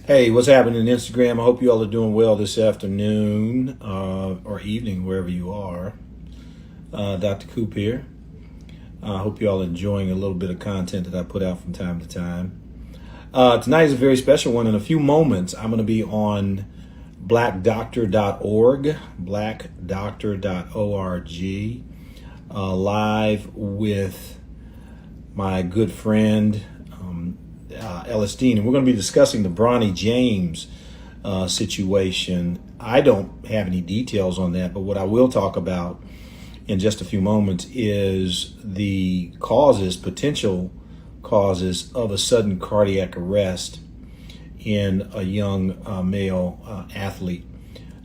Hey, what's happening in Instagram? I hope you all are doing well this afternoon or evening, wherever you are. Dr. Coop here. I hope you all are enjoying a little bit of content that I put out from time to time. Tonight is a very special one. In a few moments, I'm going to be on blackdoctor.org, blackdoctor.org, live with my good friend, Ellis Dean, and we're going to be discussing the Bronny James situation. I don't have any details on that, but what I will talk about in just a few moments is the potential causes of a sudden cardiac arrest in a young male athlete.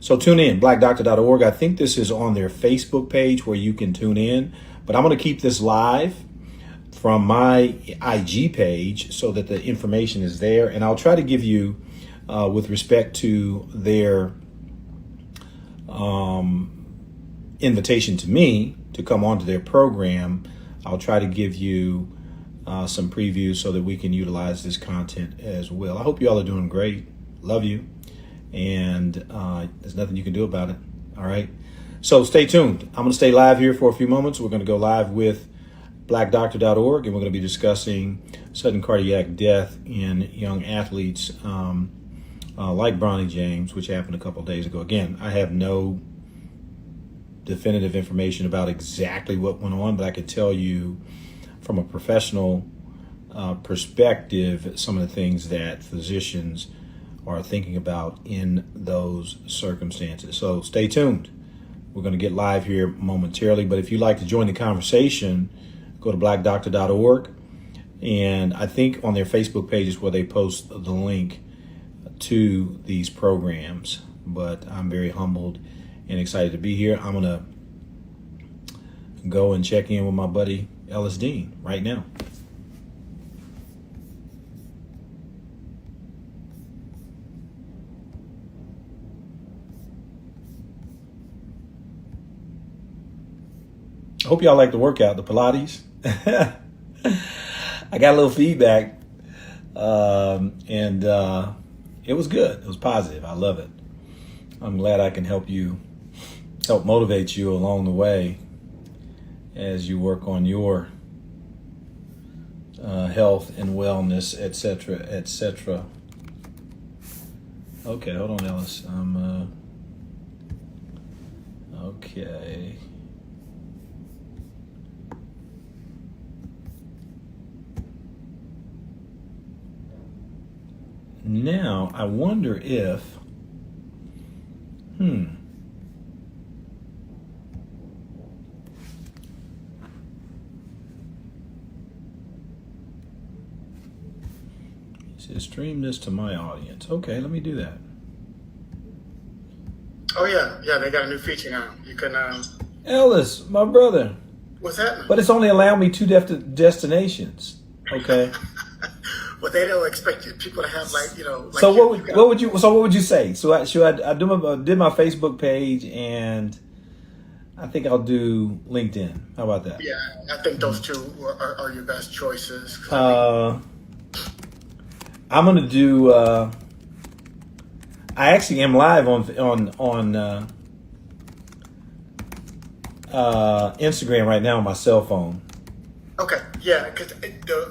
So tune in, blackdoctor.org. I think this is on their Facebook page where you can tune in, but I'm going to keep this live from my IG page so that the information is there. And I'll try to give you, with respect to their invitation to me to come onto their program, I'll try to give you some previews so that we can utilize this content as well. I hope you all are doing great. Love you. And there's nothing you can do about it. All right. So stay tuned. I'm going to stay live here for a few moments. We're going to go live with blackdoctor.org, and we're going to be discussing sudden cardiac death in young athletes like Bronny James, which happened a couple of days ago. Again, I have no definitive information about exactly what went on, but I can tell you from a professional perspective some of the things that physicians are thinking about in those circumstances. So stay tuned. We're going to get live here momentarily, but if you'd like to join the conversation, go to blackdoctor.org, and I think on their Facebook page is where they post the link to these programs. But I'm very humbled and excited to be here. I'm going to go and check in with my buddy Ellis Dean right now. I hope y'all like the workout, the Pilates. I got a little feedback, and it was good. It was positive. I love it. I'm glad I can help motivate you along the way as you work on your health and wellness, etc., etc. Okay, hold on, Ellis. Okay. Now, I wonder if, it says stream this to my audience. Okay, let me do that. Oh, yeah, they got a new feature now. You can, Ellis, my brother. What's happening? But it's only allowing me two destinations. Okay. Well, they don't expect people to have like. So what would you say? So I did my Facebook page, and I think I'll do LinkedIn. How about that? Yeah, I think those two are your best choices. I'm gonna do. I actually am live on Instagram right now on my cell phone. Okay, yeah, because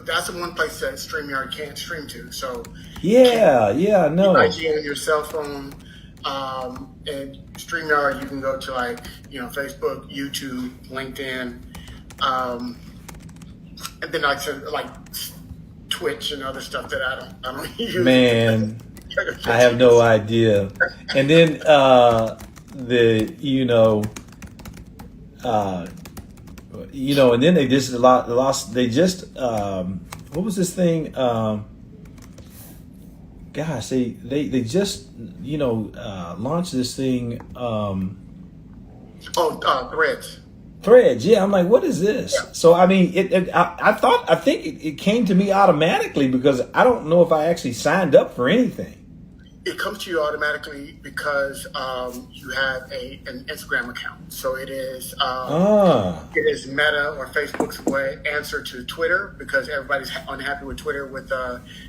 that's the one place that StreamYard can't stream to. So no. IG on your cell phone, and StreamYard you can go to Facebook, YouTube, LinkedIn, and then like Twitch and other stuff that I don't use. Man, I have no idea. And then and then they just what was this thing? Gosh, they just launched this thing. Threads. Threads, yeah. I'm like, what is this? Yeah. So I mean, I think it came to me automatically because I don't know if I actually signed up for anything. It comes to you automatically because you have an Instagram account. So Ah, it is Meta or Facebook's way answer to Twitter because everybody's unhappy with Twitter with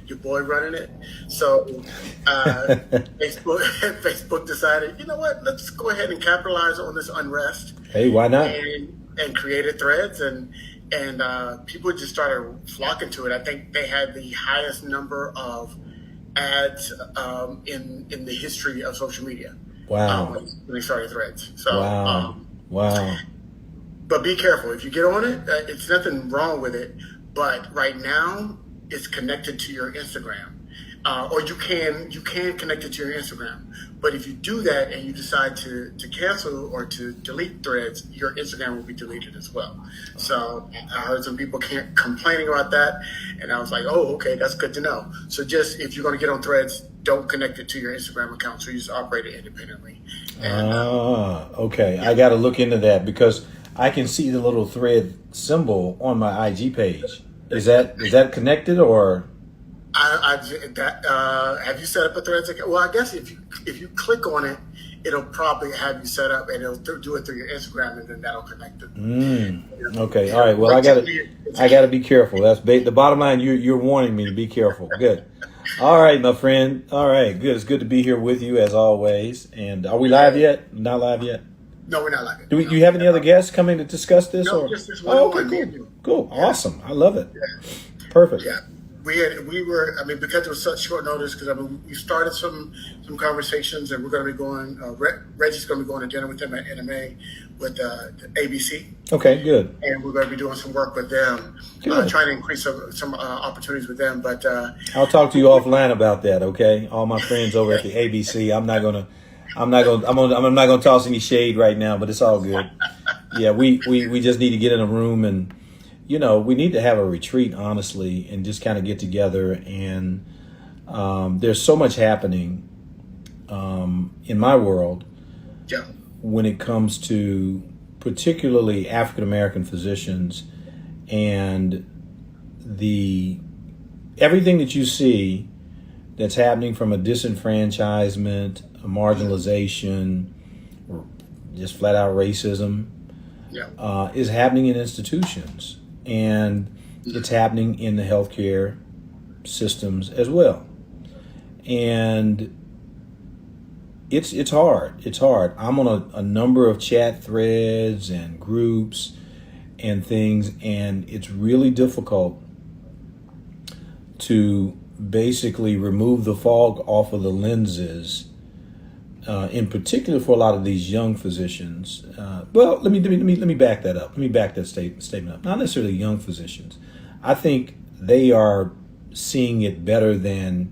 your boy running it. So Facebook Facebook decided, you know what, let's go ahead and capitalize on this unrest hey, why not? and created Threads and people just started flocking to it. I think they had the highest number of ads in the history of social media. Wow. When they started Threads. So, Wow. Wow. but be careful if you get on it. It's nothing wrong with it, but right now it's connected to your Instagram, or you can connect it to your Instagram. But if you do that and you decide to cancel or to delete Threads, your Instagram will be deleted as well. So I heard some people complaining about that, and I was like, oh, okay, that's good to know. So just if you're going to get on Threads, don't connect it to your Instagram account. So you just operate it independently. And, Okay. I got to look into that because I can see the little thread symbol on my IG page. Is that connected or? Have you set up a Threads account? Well, I guess if you click on it, it'll probably have you set up, and it'll do it through your Instagram, and then that'll connect it. Okay, all right. Well, I gotta be careful. That's the bottom line. You're warning me to be careful. Good. All right, my friend. All right, good. It's good to be here with you as always. And are we live yet? Not live yet. No, we're not live. Do you have any other guests coming to discuss this? No, or? just this one. Oh, okay, cool. Yeah. Awesome. I love it. Yeah. Perfect. Yeah. We were, I mean, because it was such short notice, because I mean, we started some conversations, and we're going to be going, Reggie's going to be going to dinner with them at NMA with the ABC. Okay, good. And we're going to be doing some work with them, trying to increase some opportunities with them. But I'll talk to you offline about that, okay? All my friends over at the ABC. I'm not gonna toss any shade right now, but it's all good. Yeah, we just need to get in a room and, we need to have a retreat, honestly, and just kind of get together. And there's so much happening in my world when it comes to particularly African American physicians and everything that you see that's happening from a disenfranchisement, a marginalization, or just flat out racism is happening in institutions. And it's happening in the healthcare systems as well. And it's hard. It's hard. I'm on a number of chat threads and groups and things, and it's really difficult to basically remove the fog off of the lenses, in particular for a lot of these young physicians. Well, let me back that up. Let me back that statement up. Not necessarily young physicians. I think they are seeing it better than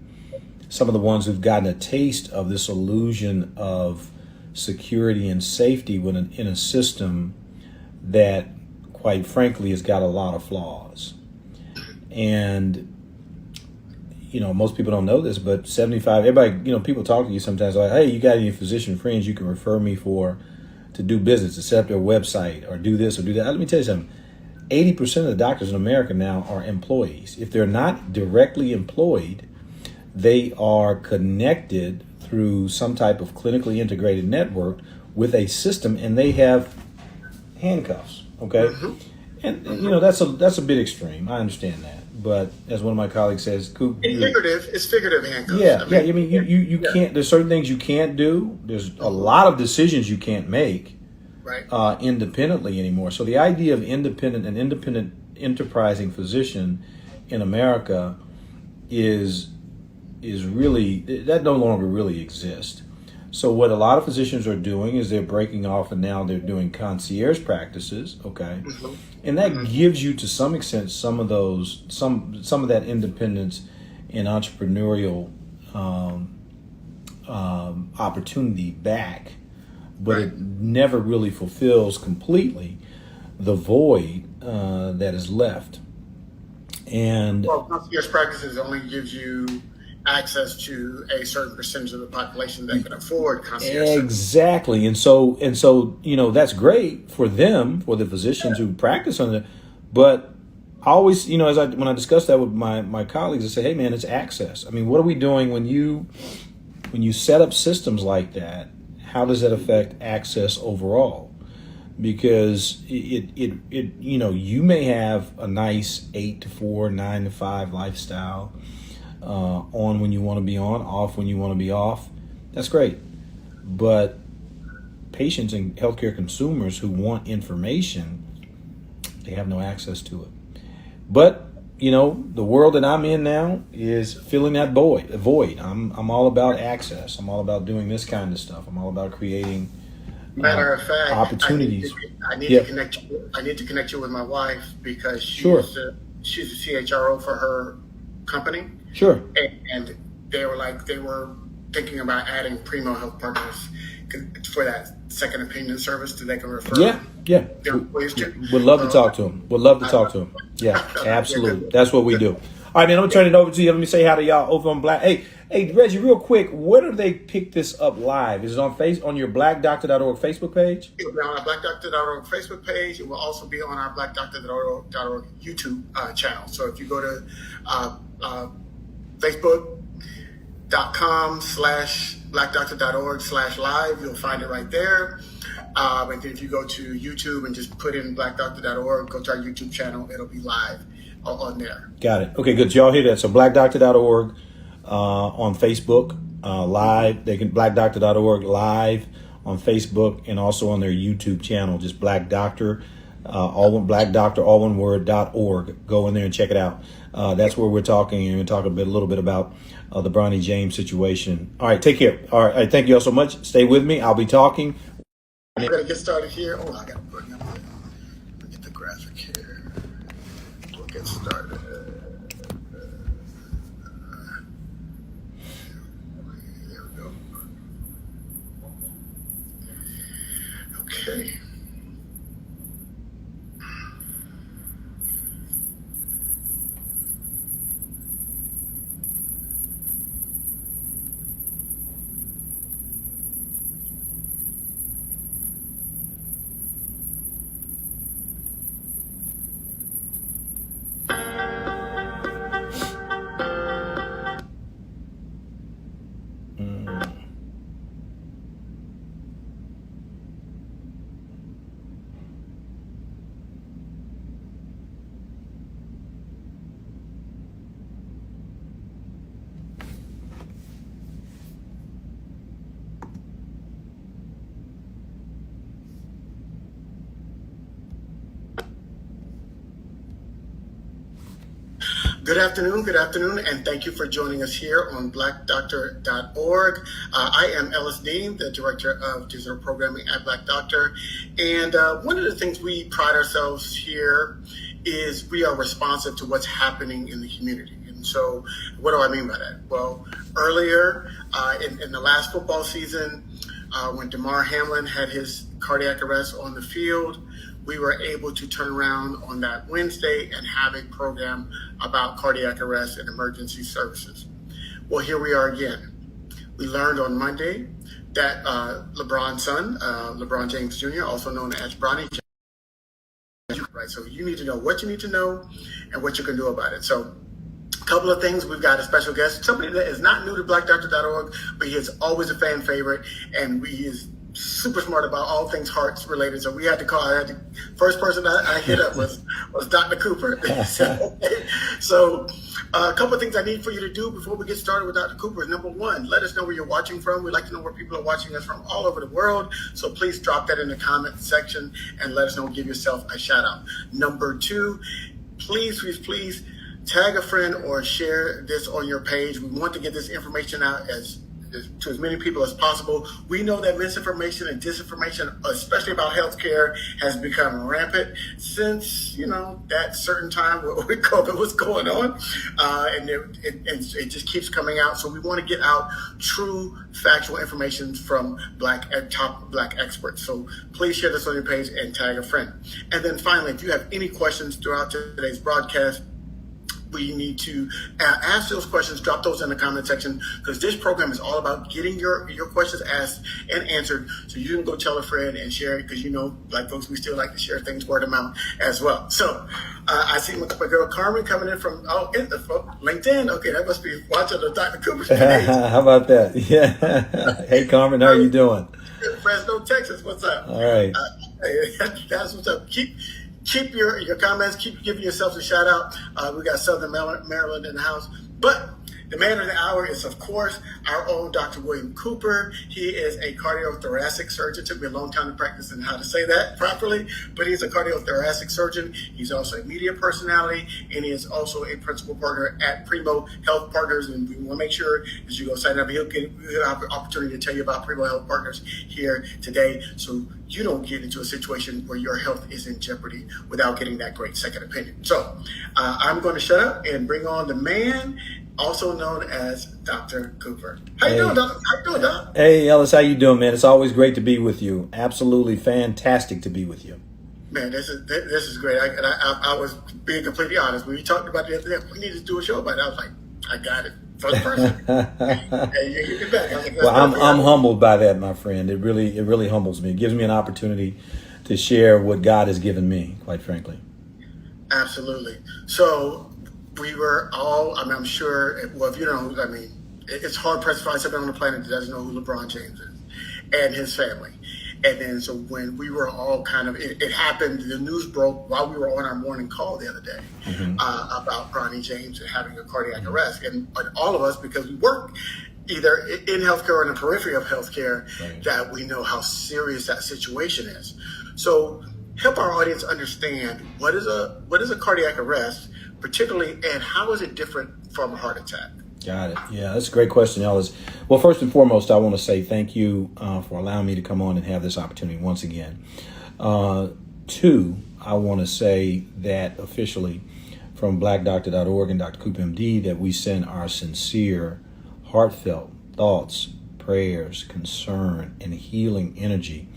some of the ones who've gotten a taste of this illusion of security and safety in a system that, quite frankly, has got a lot of flaws. And most people don't know this, but 75, everybody, people talk to you sometimes like, hey, you got any physician friends you can refer me to do business, to set up their website or do this or do that. Let me tell you something. 80% of the doctors in America now are employees. If they're not directly employed, they are connected through some type of clinically integrated network with a system, and they have handcuffs. Okay. Mm-hmm. And that's a bit extreme. I understand that. But as one of my colleagues says, it's figurative handcuffs. Yeah, I mean, you can't. There's certain things you can't do. There's a lot of decisions you can't make, independently anymore. So the idea of independent enterprising physician in America is really, that no longer really exists. So what a lot of physicians are doing is they're breaking off, and now they're doing concierge practices. Okay. Mm-hmm. And that gives you, to some extent, some of that independence and entrepreneurial opportunity back, but it never really fulfills completely the void that is left. And concierge practices only gives you access to a certain percentage of the population that can afford concierge. Exactly. And so, that's great for them, for the physicians who practice on it. But I always, when I discuss that with my colleagues, I say, hey man, it's access. I mean, what are we doing when you when you set up systems like that, how does that affect access overall? Because it you may have a nice 8 to 4, 9 to 5 lifestyle, on when you want to be on, off when you want to be off. That's great. But patients and healthcare consumers who want information, they have no access to it. But the world that I'm in now is filling that void. I'm all about access. I'm all about doing this kind of stuff. I'm all about creating Matter of fact, opportunities. I need Yeah. to connect you. I need to connect you with my wife because Sure. she's a CHRO for her company, Sure. and they were thinking about adding Primo Health Partners for that second opinion service that they can refer. Yeah. their employees to. Would love to talk to him. Would love to talk to him. Yeah, absolutely. That's what we do. All right, man, I'm going to turn it over to you. Let me say hi to y'all over on Black. Hey, Reggie, real quick, where do they pick this up live? Is it on your blackdoctor.org Facebook page? It will be on our blackdoctor.org Facebook page. It will also be on our blackdoctor.org YouTube channel. So if you go to facebook.com/blackdoctor.org/live, you'll find it right there. And then if you go to YouTube and just put in blackdoctor.org, go to our YouTube channel, it'll be live on there. Got it. Okay, good. Y'all hear that? So blackdoctor.org on Facebook live. They can blackdoctor.org live on Facebook and also on their YouTube channel. Just Black Doctor, all one word .org. Go in there and check it out. That's where we're talking, and we're talking a little bit about the Bronny James situation. All right, take care. All right, thank you all so much. Stay with me. I'll be talking. I'm going to get started here. Oh, I got to bring up get the graphic here. We'll get started. There we go. Okay. Good afternoon, and thank you for joining us here on blackdoctor.org. I am Ellis Dean, the Director of Digital Programming at Black Doctor, and one of the things we pride ourselves here is we are responsive to what's happening in the community. And so what do I mean by that? Well, earlier in the last football season, when Damar Hamlin had his cardiac arrest on the field, we were able to turn around on that Wednesday and have a program about cardiac arrest and emergency services. Well, here we are again. We learned on Monday that LeBron's son, LeBron James Jr., also known as Bronny James, right? So you need to know what you need to know and what you can do about it. So a couple of things. We've got a special guest, somebody that is not new to blackdoctor.org, but he is always a fan favorite, and he is super smart about all things hearts related. So we had to call. First person I hit up was Dr. Cooper. So a couple of things I need for you to do before we get started with Dr. Cooper is, number one, let us know where you're watching from. We'd like to know where people are watching us from all over the world. So please drop that in the comment section and let us know. Give yourself a shout out. Number two, please tag a friend or share this on your page. We want to get this information out to as many people as possible. We know that misinformation and disinformation, especially about healthcare, has become rampant since, that certain time with COVID was going on. And it just keeps coming out. So we want to get out true factual information from top Black experts. So please share this on your page and tag a friend. And then finally, if you have any questions throughout today's broadcast, we need to ask those questions, drop those in the comment section, because this program is all about getting your questions asked and answered so you can go tell a friend and share it, because like folks, we still like to share things word of mouth as well. So I see my girl Carmen coming in from LinkedIn. Okay, that must be watching the Dr. Cooper's page. How about that? Yeah. Hey, Carmen, how are you doing? Fresno, Texas. What's up? All right. That's what's up. Keep your comments. Keep giving yourselves a shout out. We got Southern Maryland in the house. But the man of the hour is, of course, our own Dr. William Cooper. He is a cardiothoracic surgeon. It took me a long time to practice in how to say that properly, but he's a cardiothoracic surgeon. He's also a media personality, and he is also a principal partner at Primo Health Partners. And we want to make sure that you go sign up. He'll get an opportunity to tell you about Primo Health Partners here today, so you don't get into a situation where your health is in jeopardy without getting that great second opinion. So I'm going to shut up and bring on the man, also known as Dr. Cooper. How you doing, Doc? How you doing, Doc? Hey, Ellis, how you doing, man? It's always great to be with you. Absolutely fantastic to be with you. Man, this is great. I was being completely honest. When we talked about the other day, we need to do a show about it. I was like, I got it. First person. Hey, you get back. Like, well, I'm humbled by that, my friend. It really humbles me. It gives me an opportunity to share what God has given me, quite frankly. Absolutely. So we were all, I'm sure, well, if you don't know, it's hard pressed to find somebody on the planet that doesn't know who LeBron James is and his family. And then, so when we were all it happened, the news broke while we were on our morning call the other day about Bronny James and having a cardiac arrest. And all of us, because we work either in healthcare or in the periphery of healthcare, right, that we know how serious that situation is. So help our audience understand what is a cardiac arrest, particularly, and how is it different from a heart attack? Got it. Yeah, that's a great question, Ellis. Well, first and foremost, I want to say thank you for allowing me to come on and have this opportunity once again. Two, I want to say that officially from blackdoctor.org and Dr. Cooper MD that we send our sincere, heartfelt thoughts, prayers, concern, and healing energy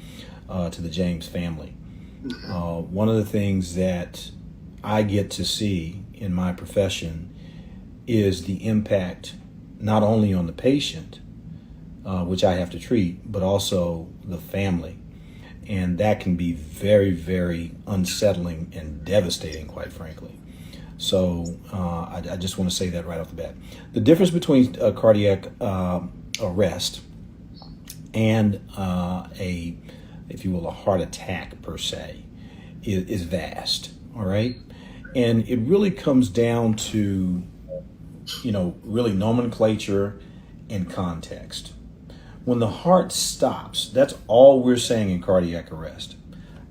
to the James family. One of the things that I get to see in my profession is the impact not only on the patient, which I have to treat, but also the family. And that can be very, very unsettling and devastating, quite frankly. So I just want to say that right off the bat. The difference between a cardiac arrest and if you will, a heart attack per se is vast, all right? And it really comes down to really nomenclature and context. When the heart stops, that's all we're saying in cardiac arrest.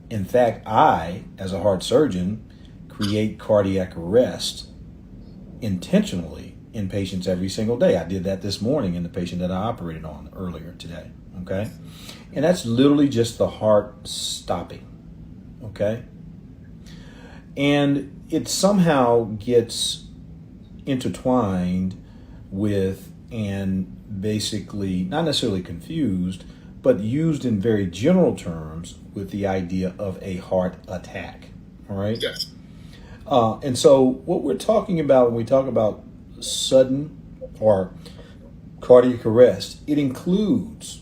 In fact, I, as a heart surgeon, create cardiac arrest intentionally in patients every single day. I did that this morning in the patient that I operated on earlier today, okay? And that's literally just the heart stopping, okay? And it somehow gets intertwined with and basically not necessarily confused, but used in very general terms with the idea of a heart attack. All right. Yes. And so what we're talking about when we talk about sudden or cardiac arrest, it includes,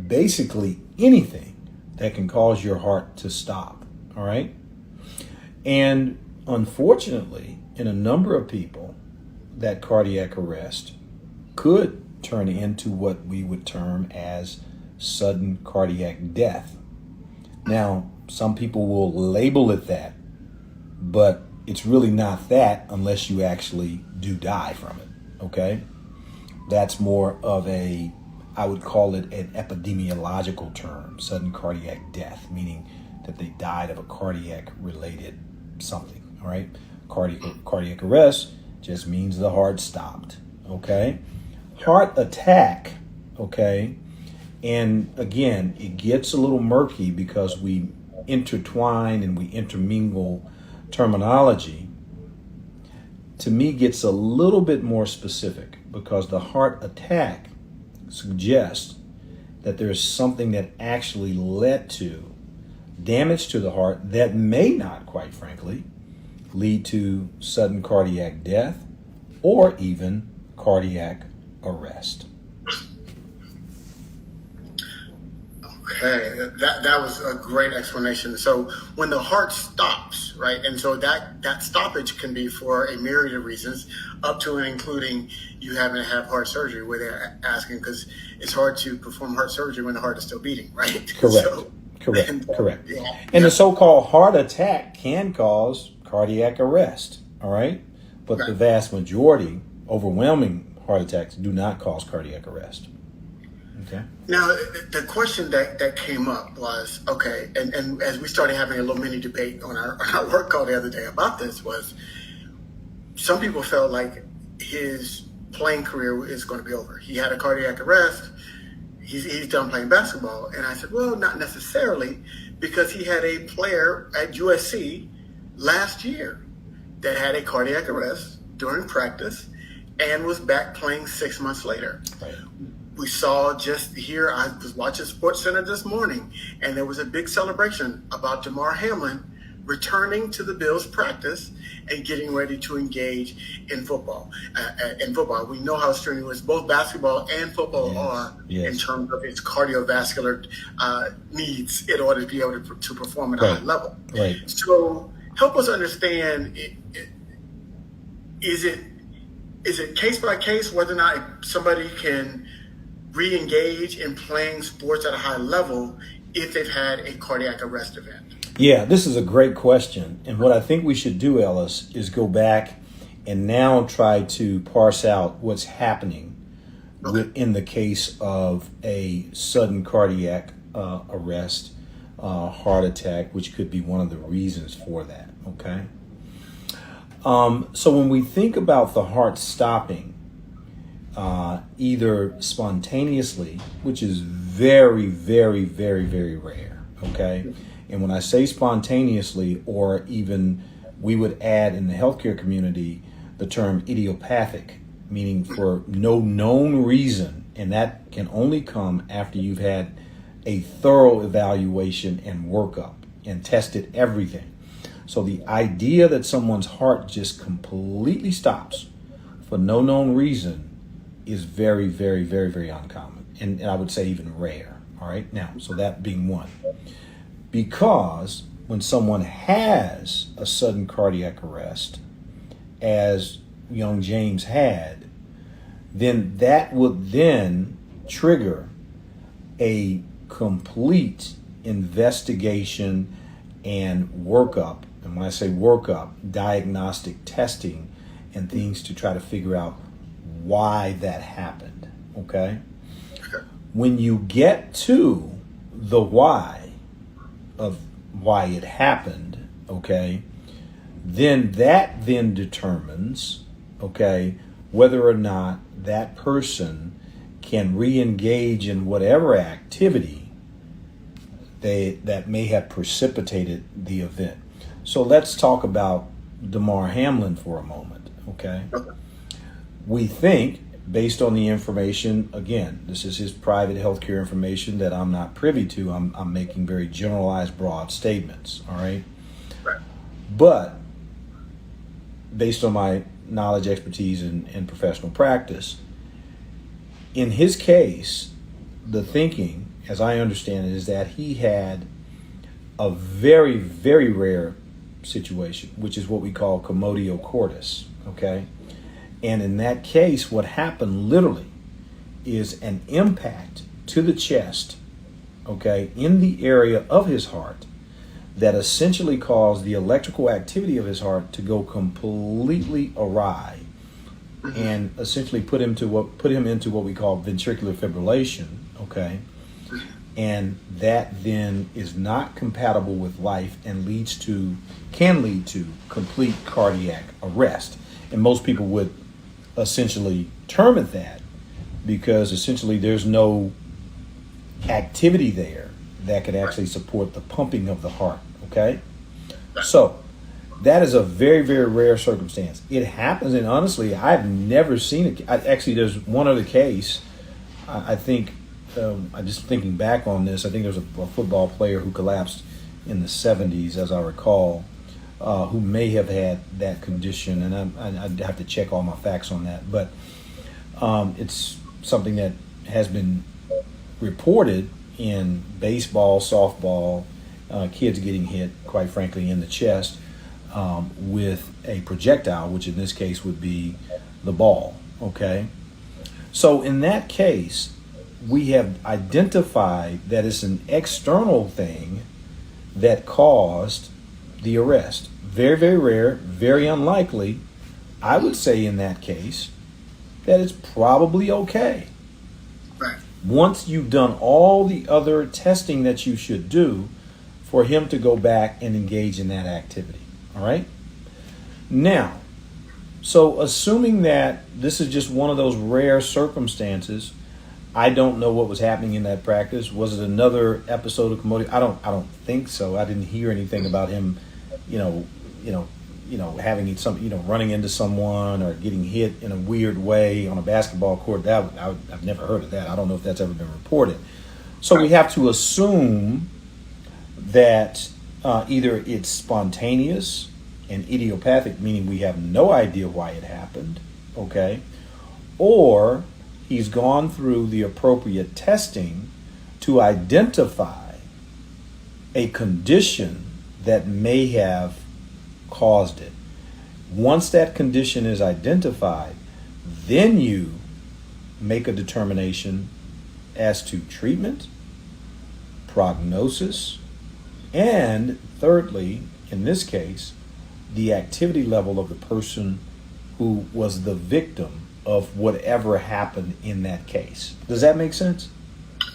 basically anything that can cause your heart to stop. All right. And unfortunately, in a number of people, that cardiac arrest could turn into what we would term as sudden cardiac death. Now, some people will label it that, but it's really not that unless you actually do die from it, okay? That's more of I would call it an epidemiological term, sudden cardiac death, meaning that they died of a cardiac-related something, all right? Cardiac arrest just means the heart stopped, okay? Heart attack, okay? And again, it gets a little murky because we intertwine and we intermingle terminology. To me, gets a little bit more specific because the heart attack suggests that there's something that actually led to damage to the heart that may not, quite frankly, lead to sudden cardiac death or even cardiac arrest. Okay, that was a great explanation. So when the heart stops, right, and so that stoppage can be for a myriad of reasons, up to and including you having to have heart surgery, where they're asking because it's hard to perform heart surgery when the heart is still beating, right? Correct. So, Correct. Yeah, And yeah. the so-called heart attack can cause cardiac arrest, all right? But the Okay. vast majority, overwhelming heart attacks do not cause cardiac arrest. Okay? Now, the question that came up was, okay, and as we started having a little mini debate on our work call the other day about this, was some people felt like his playing career is going to be over. He had a cardiac arrest. He's done playing basketball. And I said, well, not necessarily, because he had a player at USC last year that had a cardiac arrest during practice and was back playing 6 months later. Right. We saw just here, I was watching Sports Center this morning, and there was a big celebration about Damar Hamlin returning to the Bills practice and getting ready to engage in football. We know how strenuous both basketball and football are in terms of its cardiovascular needs in order to be able to perform at a high level. Right. So help us understand, is it case by case whether or not somebody can re-engage in playing sports at a high level if they've had a cardiac arrest event? Yeah, this is a great question. And what I think we should do, Ellis, is go back and now try to parse out what's happening in the case of a sudden cardiac arrest, heart attack, which could be one of the reasons for that, okay? So when we think about the heart stopping, either spontaneously, which is very, very, very, very rare, okay? And when I say spontaneously, or even we would add in the healthcare community the term idiopathic, meaning for no known reason, and that can only come after you've had a thorough evaluation and workup and tested everything. So the idea that someone's heart just completely stops for no known reason is very, very, very, very uncommon. And I would say even rare. All right. Now, so that being one. Because when someone has a sudden cardiac arrest, as young James had, then that would then trigger a complete investigation and workup. And when I say workup, diagnostic testing and things to try to figure out why that happened. Okay? When you get to the why of why it happened, okay, then that then determines, okay, whether or not that person can re-engage in whatever activity that may have precipitated the event. So let's talk about Damar Hamlin for a moment, okay? We think, based on the information, again, this is his private healthcare information that I'm not privy to. I'm making very generalized, broad statements, all right? Right. But based on my knowledge, expertise, and professional practice, in his case, the thinking, as I understand it, is that he had a very, very rare situation, which is what we call commotio cordis, okay? And in that case, what happened literally is an impact to the chest, okay, in the area of his heart that essentially caused the electrical activity of his heart to go completely awry and essentially put him into what we call ventricular fibrillation, okay? And that then is not compatible with life and can lead to complete cardiac arrest. And most people would essentially term it that because essentially there's no activity there that could actually support the pumping of the heart, okay? So that is a very, very rare circumstance. It happens, and honestly, I've never seen it. Actually, there's one other case. I think, I'm just thinking back on this, I think there's a football player who collapsed in the 70s, as I recall, who may have had that condition, and I'd have to check all my facts on that. But it's something that has been reported in baseball, softball, kids getting hit, quite frankly, in the chest with a projectile, which in this case would be the ball. Okay, so in that case, we have identified that it's an external thing that caused the arrest. Very, very rare, very unlikely. I would say in that case that it's probably okay. Right. Once you've done all the other testing that you should do for him to go back and engage in that activity. All right? Now, so assuming that this is just one of those rare circumstances, I don't know what was happening in that practice. Was it another episode of commodity? I don't think so. I didn't hear anything about him, having some, running into someone or getting hit in a weird way on a basketball court. I've never heard of that. I don't know if that's ever been reported. So we have to assume that either it's spontaneous and idiopathic, meaning we have no idea why it happened, okay, or he's gone through the appropriate testing to identify a condition that may have caused it. Once that condition is identified, then you make a determination as to treatment, prognosis, and thirdly, in this case, the activity level of the person who was the victim of whatever happened in that case. Does that make sense?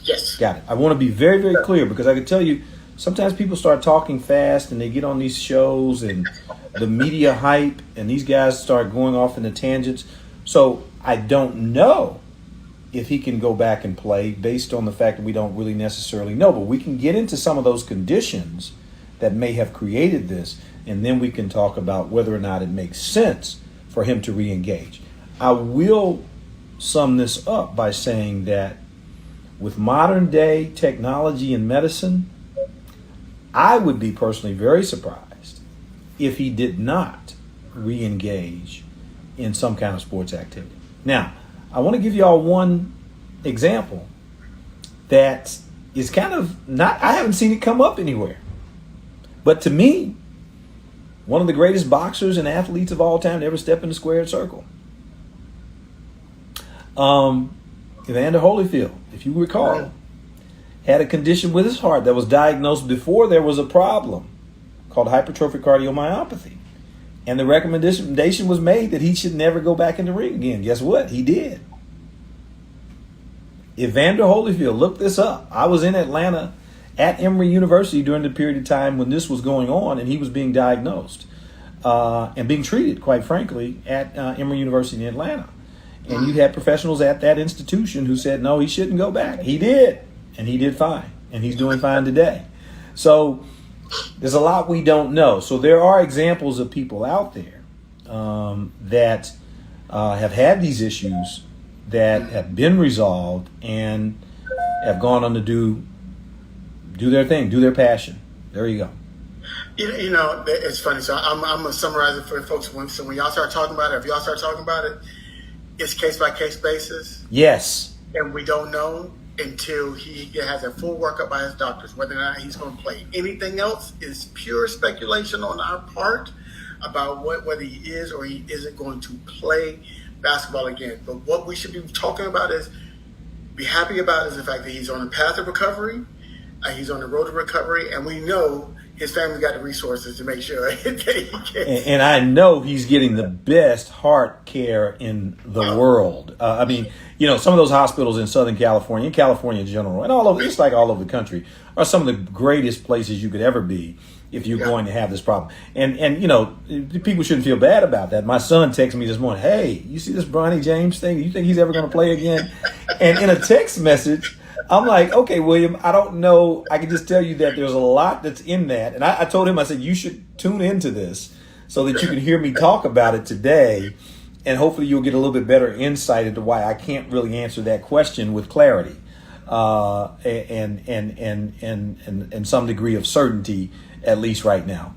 Yes. Got it. I want to be very, very clear because I can tell you sometimes people start talking fast and they get on these shows and the media hype and these guys start going off into tangents. So I don't know if he can go back and play based on the fact that we don't really necessarily know, but we can get into some of those conditions that may have created this, and then we can talk about whether or not it makes sense for him to re-engage. I will sum this up by saying that with modern day technology and medicine, I would be personally very surprised if he did not re-engage in some kind of sports activity. Now, I want to give you all one example that is kind of not, I haven't seen it come up anywhere. But to me, one of the greatest boxers and athletes of all time to ever step in the squared circle. Evander Holyfield, if you recall, had a condition with his heart that was diagnosed before there was a problem called hypertrophic cardiomyopathy. And the recommendation was made that he should never go back in the ring again. Guess what? He did. Evander Holyfield, look this up. I was in Atlanta at Emory University during the period of time when this was going on, and he was being diagnosed and being treated, quite frankly, at Emory University in Atlanta. And you had professionals at that institution who said, no, he shouldn't go back. He did, and he did fine, and he's doing fine today. So there's a lot we don't know. So there are examples of people out there that have had these issues that have been resolved and have gone on to do their thing, do their passion. There you go. You know, it's funny. So I'm going to summarize it for folks. So when y'all start talking about it, if y'all start talking about it, it's case by case basis. Yes. And we don't know until he has a full workup by his doctors. Whether or not he's going to play anything else is pure speculation on our part about whether he is or he isn't going to play basketball again. But what we should be talking about is be happy about is the fact that he's on a path of recovery. He's on the road to recovery, and we know his family's got the resources to make sure that he gets. And I know he's getting the best heart care in the world. I mean, you know, some of those hospitals in Southern California, in California in general, and all over, it's like all over the country, are some of the greatest places you could ever be if you're going to have this problem. And you know, people shouldn't feel bad about that. My son texted me this morning, hey, you see this Bronny James thing? You think he's ever going to play again? And in a text message, I'm like, okay, William, I don't know. I can just tell you that there's a lot that's in that. And I told him, I said, you should tune into this so that you can hear me talk about it today. And hopefully you'll get a little bit better insight into why I can't really answer that question with clarity and some degree of certainty, at least right now.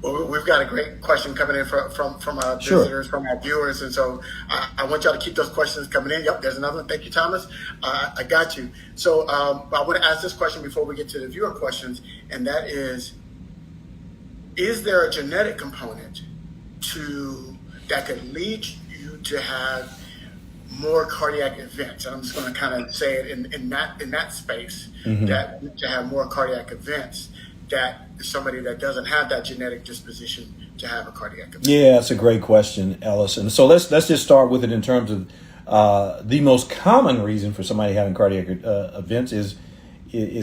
Well, we've got a great question coming in from our Sure. visitors, from our viewers, and so I want y'all to keep those questions coming in. Yep, there's another one. Thank you, Thomas. I got you. So I want to ask this question before we get to the viewer questions, and that is there a genetic component that could lead you to have more cardiac events? And I'm just going to kind of say it in that space, that to have more cardiac events, that somebody that doesn't have that genetic disposition to have a cardiac event. Yeah, that's a great question, Ellis. And so let's just start with it in terms of the most common reason for somebody having cardiac events is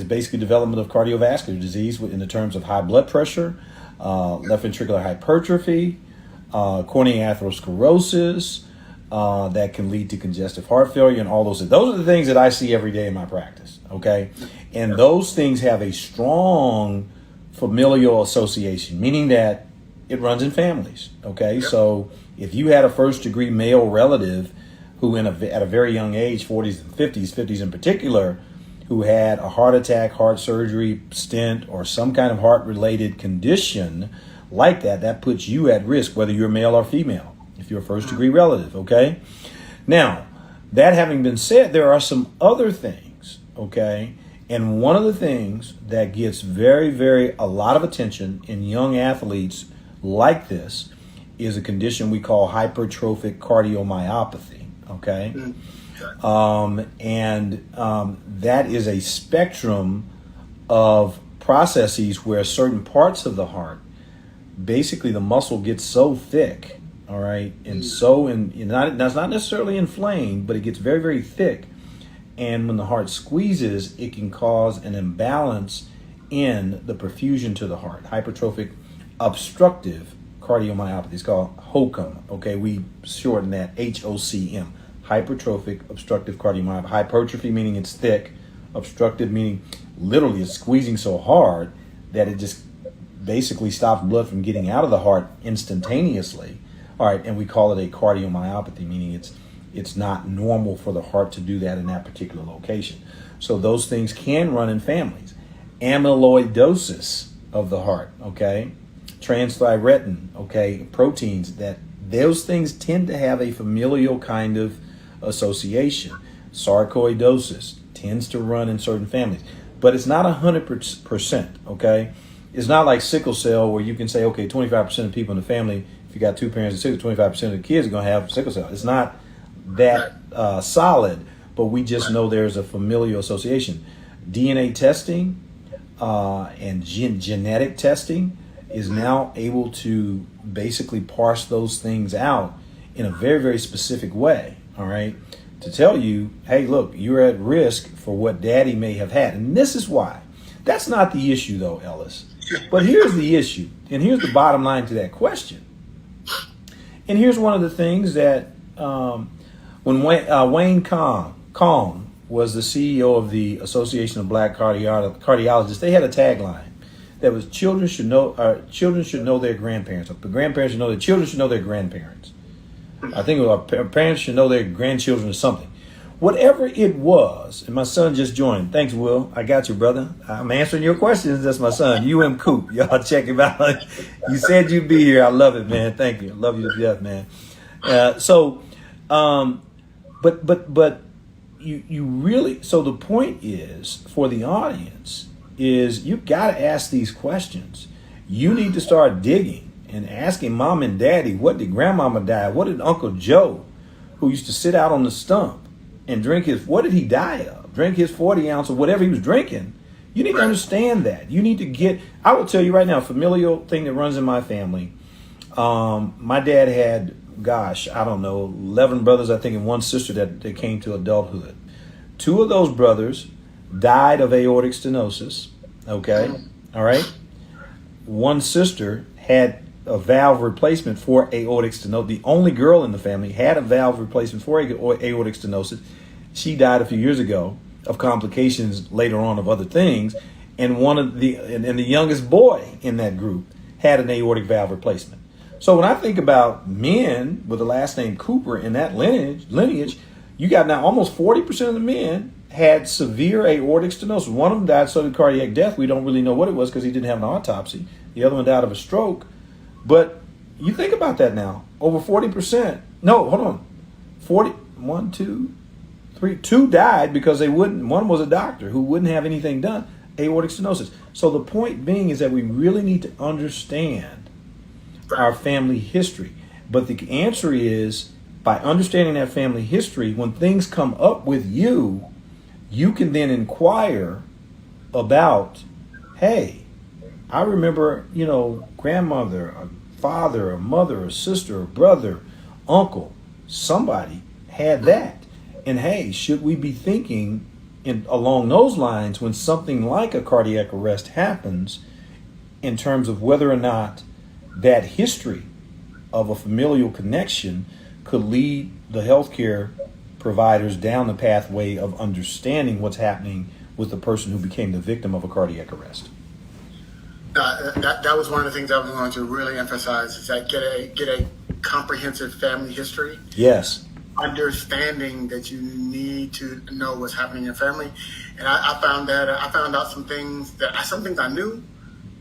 basically development of cardiovascular disease in the terms of high blood pressure, left ventricular hypertrophy, coronary atherosclerosis, that can lead to congestive heart failure and all those things. Those are the things that I see every day in my practice, okay? And those things have a strong familial association, meaning that it runs in families, okay? So if you had a first-degree male relative who at a very young age, 40s and 50s in particular, who had a heart attack, heart surgery, stent, or some kind of heart-related condition like that puts you at risk, whether you're male or female, if you're a first-degree relative, okay? Now, that having been said, there are some other things, okay? And one of the things that gets a lot of attention in young athletes like this is a condition we call hypertrophic cardiomyopathy, okay? That is a spectrum of processes where certain parts of the heart, basically the muscle gets so thick, all right, and it's not necessarily inflamed, but it gets very, very thick. And when the heart squeezes, it can cause an imbalance in the perfusion to the heart. Hypertrophic obstructive cardiomyopathy. It's called HOCM. Okay, we shorten that HOCM. Hypertrophic obstructive cardiomyopathy. Hypertrophy meaning it's thick. Obstructive meaning literally it's squeezing so hard that it just basically stops blood from getting out of the heart instantaneously. All right, and we call it a cardiomyopathy, meaning it's not normal for the heart to do that in that particular location. So those things can run in families. Amyloidosis of the heart, okay? Transthyretin, okay? Proteins, those things tend to have a familial kind of association. Sarcoidosis tends to run in certain families, but it's not 100%, okay? It's not like sickle cell where you can say, okay, 25% of people in the family, if you got two parents with sickle, 25% of the kids are going to have sickle cell. It's not that solid, but we just know there's a familial association. DNA testing and genetic testing is now able to basically parse those things out in a very, very specific way, all right, to tell you, hey, look, you're at risk for what daddy may have had. And this is why. That's not the issue, though, Ellis. But here's the issue, and here's the bottom line to that question. And here's one of the things that when Wayne Kong was the CEO of the Association of Black Cardiologists, they had a tagline that was children should know their grandparents. The grandparents should know their children should know their grandparents. I think it was parents should know their grandchildren or something. Whatever it was, and my son just joined. Thanks, Will. I got you, brother. I'm answering your questions. That's my son, UM Coop. Y'all check him out. You said you'd be here. I love it, man. Thank you. I love you to death, man. But you really, so the point is for the audience is you got to ask these questions. You need to start digging and asking mom and daddy, what did grandmama die? What did Uncle Joe, who used to sit out on the stump and drink what did he die of? Drink his 40 ounce or whatever he was drinking. You need to understand that. You need to I will tell you right now, familial thing that runs in my family. My dad had, I don't know, 11 brothers, I think, and one sister that came to adulthood. 2 of those brothers died of aortic stenosis, okay? All right? One sister had a valve replacement for aortic stenosis. The only girl in the family had a valve replacement for aortic stenosis. She died a few years ago of complications later on of other things. And the youngest boy in that group had an aortic valve replacement. So when I think about men with the last name Cooper in that lineage, you got now almost 40% of the men had severe aortic stenosis. One of them died sudden cardiac death. We don't really know what it was because he didn't have an autopsy. The other one died of a stroke. But you think about that now. Over 40%. No, hold on. 40, 1, 2, 3, 2 died because they wouldn't. One was a doctor who wouldn't have anything done. Aortic stenosis. So the point being is that we really need to understand our family history. But the answer is, by understanding that family history, when things come up with you, you can then inquire about, hey, I remember, grandmother, a father, a mother, a sister, a brother, uncle, somebody had that. And hey, should we be thinking along those lines when something like a cardiac arrest happens, in terms of whether or not that history of a familial connection could lead the healthcare providers down the pathway of understanding what's happening with the person who became the victim of a cardiac arrest. That was one of the things I was going to really emphasize, is that get a comprehensive family history. Yes. Understanding that you need to know what's happening in your family. And I found out some things I knew,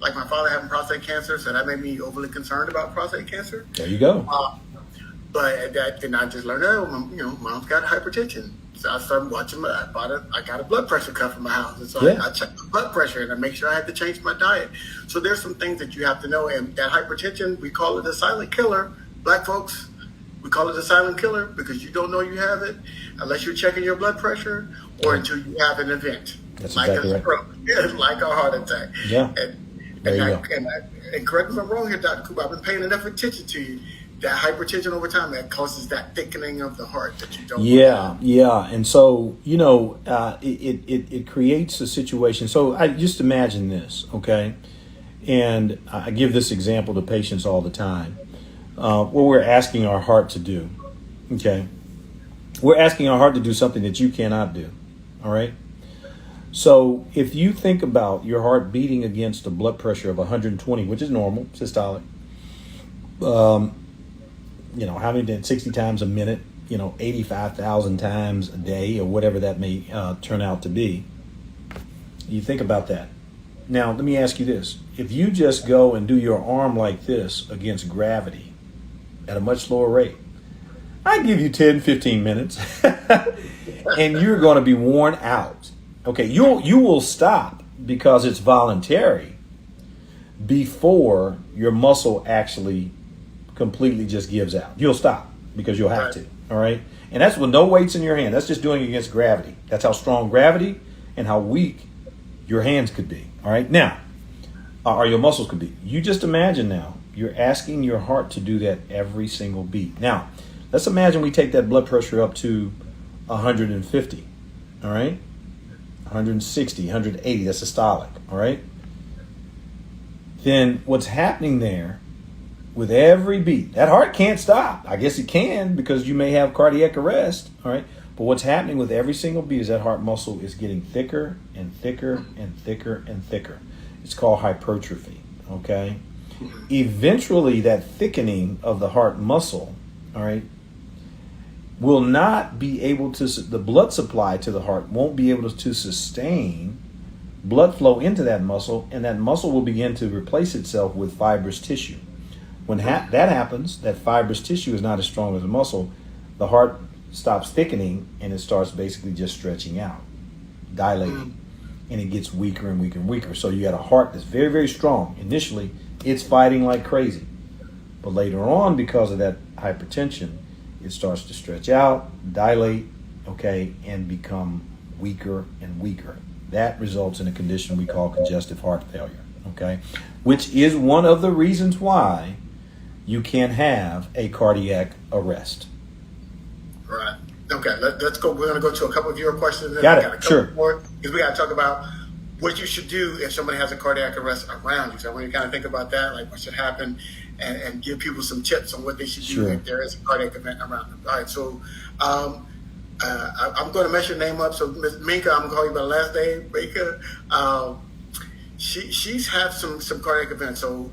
like my father having prostate cancer, so that made me overly concerned about prostate cancer. There you go. But then I just learned, mom's got hypertension. So I started watching. I got a blood pressure cuff in my house, and so I checked the blood pressure, and I make sure I had to change my diet. So there's some things that you have to know. And that hypertension, we call it a silent killer. Black folks, we call it a silent killer because you don't know you have it unless you're checking your blood pressure or until you have an event. That's like exactly a stroke, like a heart attack. Yeah. And correct me if I'm wrong here, Dr. Cooper, I've been paying enough attention to you. That hypertension over time, that causes that thickening of the heart that you don't want. Yeah. And so, it creates a situation. So I just imagine this, okay? And I give this example to patients all the time. What we're asking our heart to do, okay? We're asking our heart to do something that you cannot do, all right? So if you think about your heart beating against a blood pressure of 120, which is normal, systolic, how many did 60 times a minute, 85,000 times a day, or whatever that may turn out to be. You think about that. Now, let me ask you this. If you just go and do your arm like this against gravity at a much slower rate, I give you 10, 15 minutes and you're going to be worn out. Okay, you will stop because it's voluntary before your muscle actually completely just gives out. You'll stop because you'll have to. All right. And that's with no weights in your hand. That's just doing it against gravity. That's how strong gravity and how weak your hands could be. All right. Now, or your muscles could be. You just imagine now, you're asking your heart to do that every single beat. Now, let's imagine we take that blood pressure up to 150. All right. 160, 180. That's systolic. All right. Then what's happening there, with every beat, that heart can't stop. I guess it can because you may have cardiac arrest, all right? But what's happening with every single beat is that heart muscle is getting thicker and thicker and thicker and thicker. It's called hypertrophy, okay? Eventually, that thickening of the heart muscle, all right, will not be able to, the blood supply to the heart won't be able to sustain blood flow into that muscle, and that muscle will begin to replace itself with fibrous tissue. When that happens, that fibrous tissue is not as strong as the muscle, the heart stops thickening and it starts basically just stretching out, dilating, and it gets weaker and weaker and weaker. So you got a heart that's very, very strong. Initially, it's fighting like crazy. But later on, because of that hypertension, it starts to stretch out, dilate, okay, and become weaker and weaker. That results in a condition we call congestive heart failure, okay, which is one of the reasons why you can have a cardiac arrest. Right. Okay, let's go. We're going to go to a couple of your questions. Got it. Sure. Because we got to talk about what you should do if somebody has a cardiac arrest around you. So I want you to kind of think about that, like what should happen, and give people some tips on what they should do if there is a cardiac event around them. All right, so I'm going to mess your name up. So Ms. Minka, I'm going to call you by the last name, Minka. She's had some cardiac events. So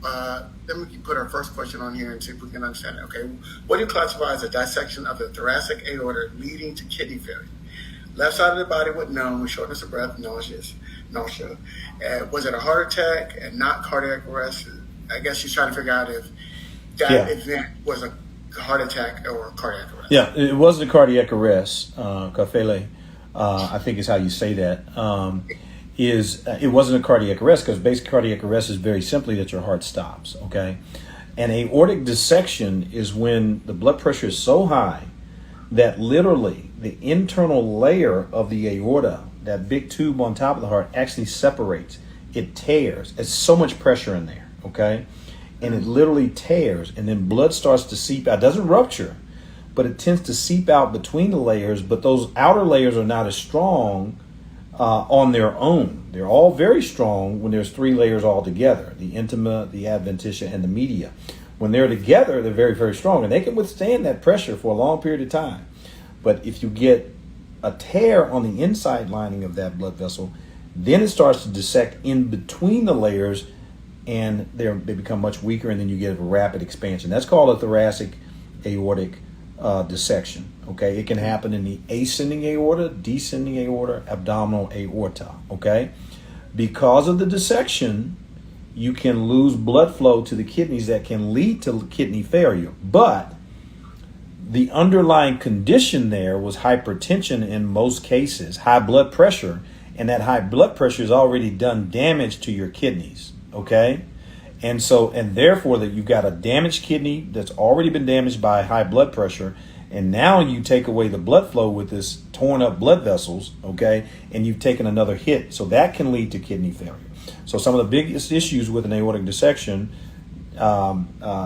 let me put our first question on here and see if we can understand it. Okay, what do you classify as a dissection of the thoracic aorta leading to kidney failure? Left side of the body with numb, with shortness of breath, nausea. Was it a heart attack and not cardiac arrest? I guess she's trying to figure out that Yeah. event was a heart attack or cardiac arrest. Yeah, it wasn't a cardiac arrest, Kafele, I think is how you say that. It wasn't a cardiac arrest because basic cardiac arrest is very simply that your heart stops, okay? And aortic dissection is when the blood pressure is so high that literally the internal layer of the aorta, that big tube on top of the heart, actually separates. It tears. It's so much pressure in there, okay? And it literally tears, and then blood starts to seep out. It doesn't rupture, but it tends to seep out between the layers, but those outer layers are not as strong on their own. They're all very strong when there's three layers all together, the intima, the adventitia, and the media. When they're together, they're very, very strong, and they can withstand that pressure for a long period of time. But if you get a tear on the inside lining of that blood vessel, then it starts to dissect in between the layers, and they become much weaker, and then you get a rapid expansion. That's called a thoracic aortic dissection. Okay, it can happen in the ascending aorta, descending aorta, abdominal aorta. Okay, because of the dissection, you can lose blood flow to the kidneys that can lead to kidney failure. But the underlying condition there was hypertension in most cases, high blood pressure, and that high blood pressure has already done damage to your kidneys. Okay, and therefore that you've got a damaged kidney that's already been damaged by high blood pressure. And now you take away the blood flow with this torn up blood vessels, okay, and you've taken another hit. So that can lead to kidney failure. So some of the biggest issues with an aortic dissection,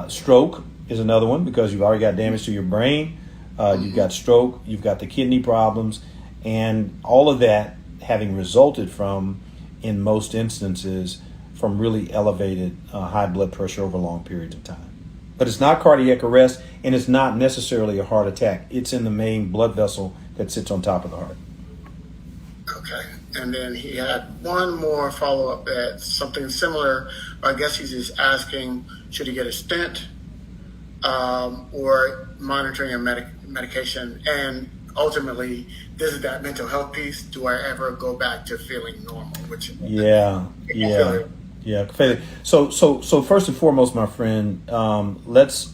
stroke is another one, because you've already got damage to your brain, you've got stroke, you've got the kidney problems, and all of that having resulted from, in most instances, from really elevated high blood pressure over long periods of time. But it's not cardiac arrest, and it's not necessarily a heart attack. It's in the main blood vessel that sits on top of the heart. Okay. And then he had one more follow-up at something similar. I guess he's just asking, should he get a stent or monitoring a medication? And ultimately, this is that mental health piece. Do I ever go back to feeling normal? Which Yeah. So first and foremost, my friend, let's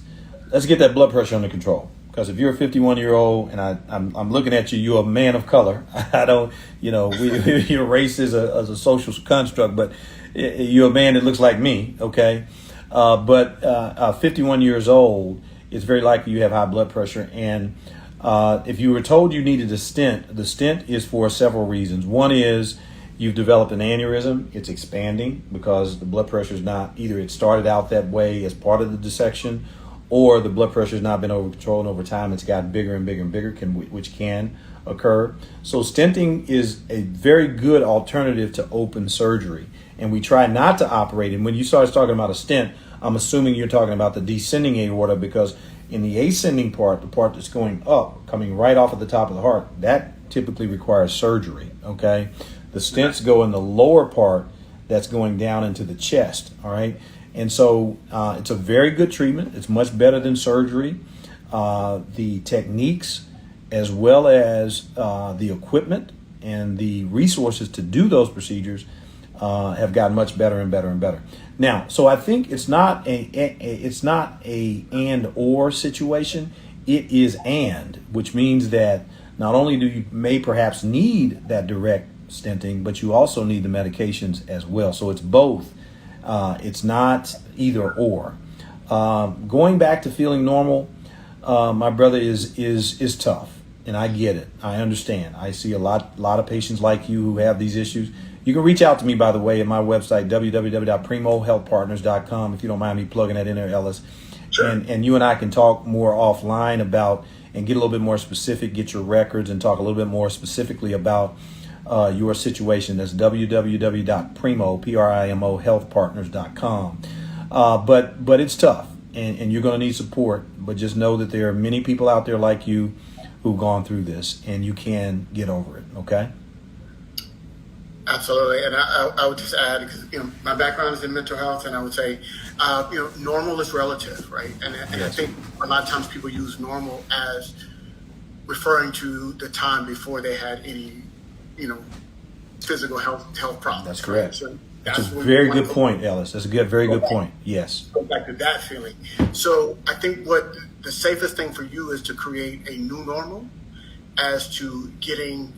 get that blood pressure under control. Because if you're a 51-year-old and I'm looking at you, you're a man of color. I don't, your race is a social construct, but you're a man that looks like me, okay? But 51 years old, it's very likely you have high blood pressure. And if you were told you needed a stent, the stent is for several reasons. One is you've developed an aneurysm. It's expanding because the blood pressure is not, either it started out that way as part of the dissection, or the blood pressure has not been over controlled, and over time it's gotten bigger and bigger and bigger, which can occur. So stenting is a very good alternative to open surgery. And we try not to operate. And when you start talking about a stent, I'm assuming you're talking about the descending aorta, because in the ascending part, the part that's going up, coming right off at the top of the heart, that typically requires surgery, okay? The stents go in the lower part that's going down into the chest, all right? And so it's a very good treatment. It's much better than surgery. The techniques, as well as the equipment and the resources to do those procedures have gotten much better and better and better. Now, so I think it's not a and or situation. It is and, which means that not only do you may perhaps need that direct stenting, but you also need the medications as well. So it's both. It's not either or. Going back to feeling normal, my brother, is tough, and I get it. I understand. I see a lot of patients like you who have these issues. You can reach out to me, by the way, at my website, www.primohealthpartners.com, if you don't mind me plugging that in there, Ellis. Sure. And you and I can talk more offline about, and get a little bit more specific, get your records, and talk a little bit more specifically about your situation. That's www.primo healthpartners.com. But it's tough, and you're going to need support. But just know that there are many people out there like you who've gone through this, and you can get over it. Okay. Absolutely, and I would just add, because my background is in mental health, and I would say, normal is relative, right? And I think a lot of times people use normal as referring to the time before they had any, physical health problems. That's correct. Right? That's a That's when we very want good to point, Ellis. That's a good, very go good back, point. Yes. go back to that feeling. So I think what the safest thing for you is to create a new normal as to getting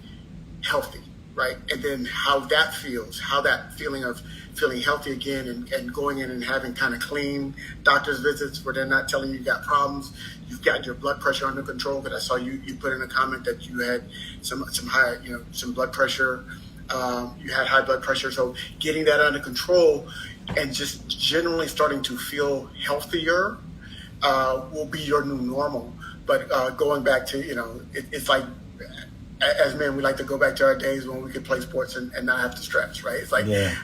healthy, right? And then how that feels, how that feeling of feeling healthy again and going in and having kind of clean doctor's visits where they're not telling you got problems. You've got your blood pressure under control. Because I saw you put in a comment that you had some high, some blood pressure. You had high blood pressure. So getting that under control and just generally starting to feel healthier will be your new normal. But going back to, it's like, as men, we like to go back to our days when we could play sports and not have to stress, right? It's like, Yeah.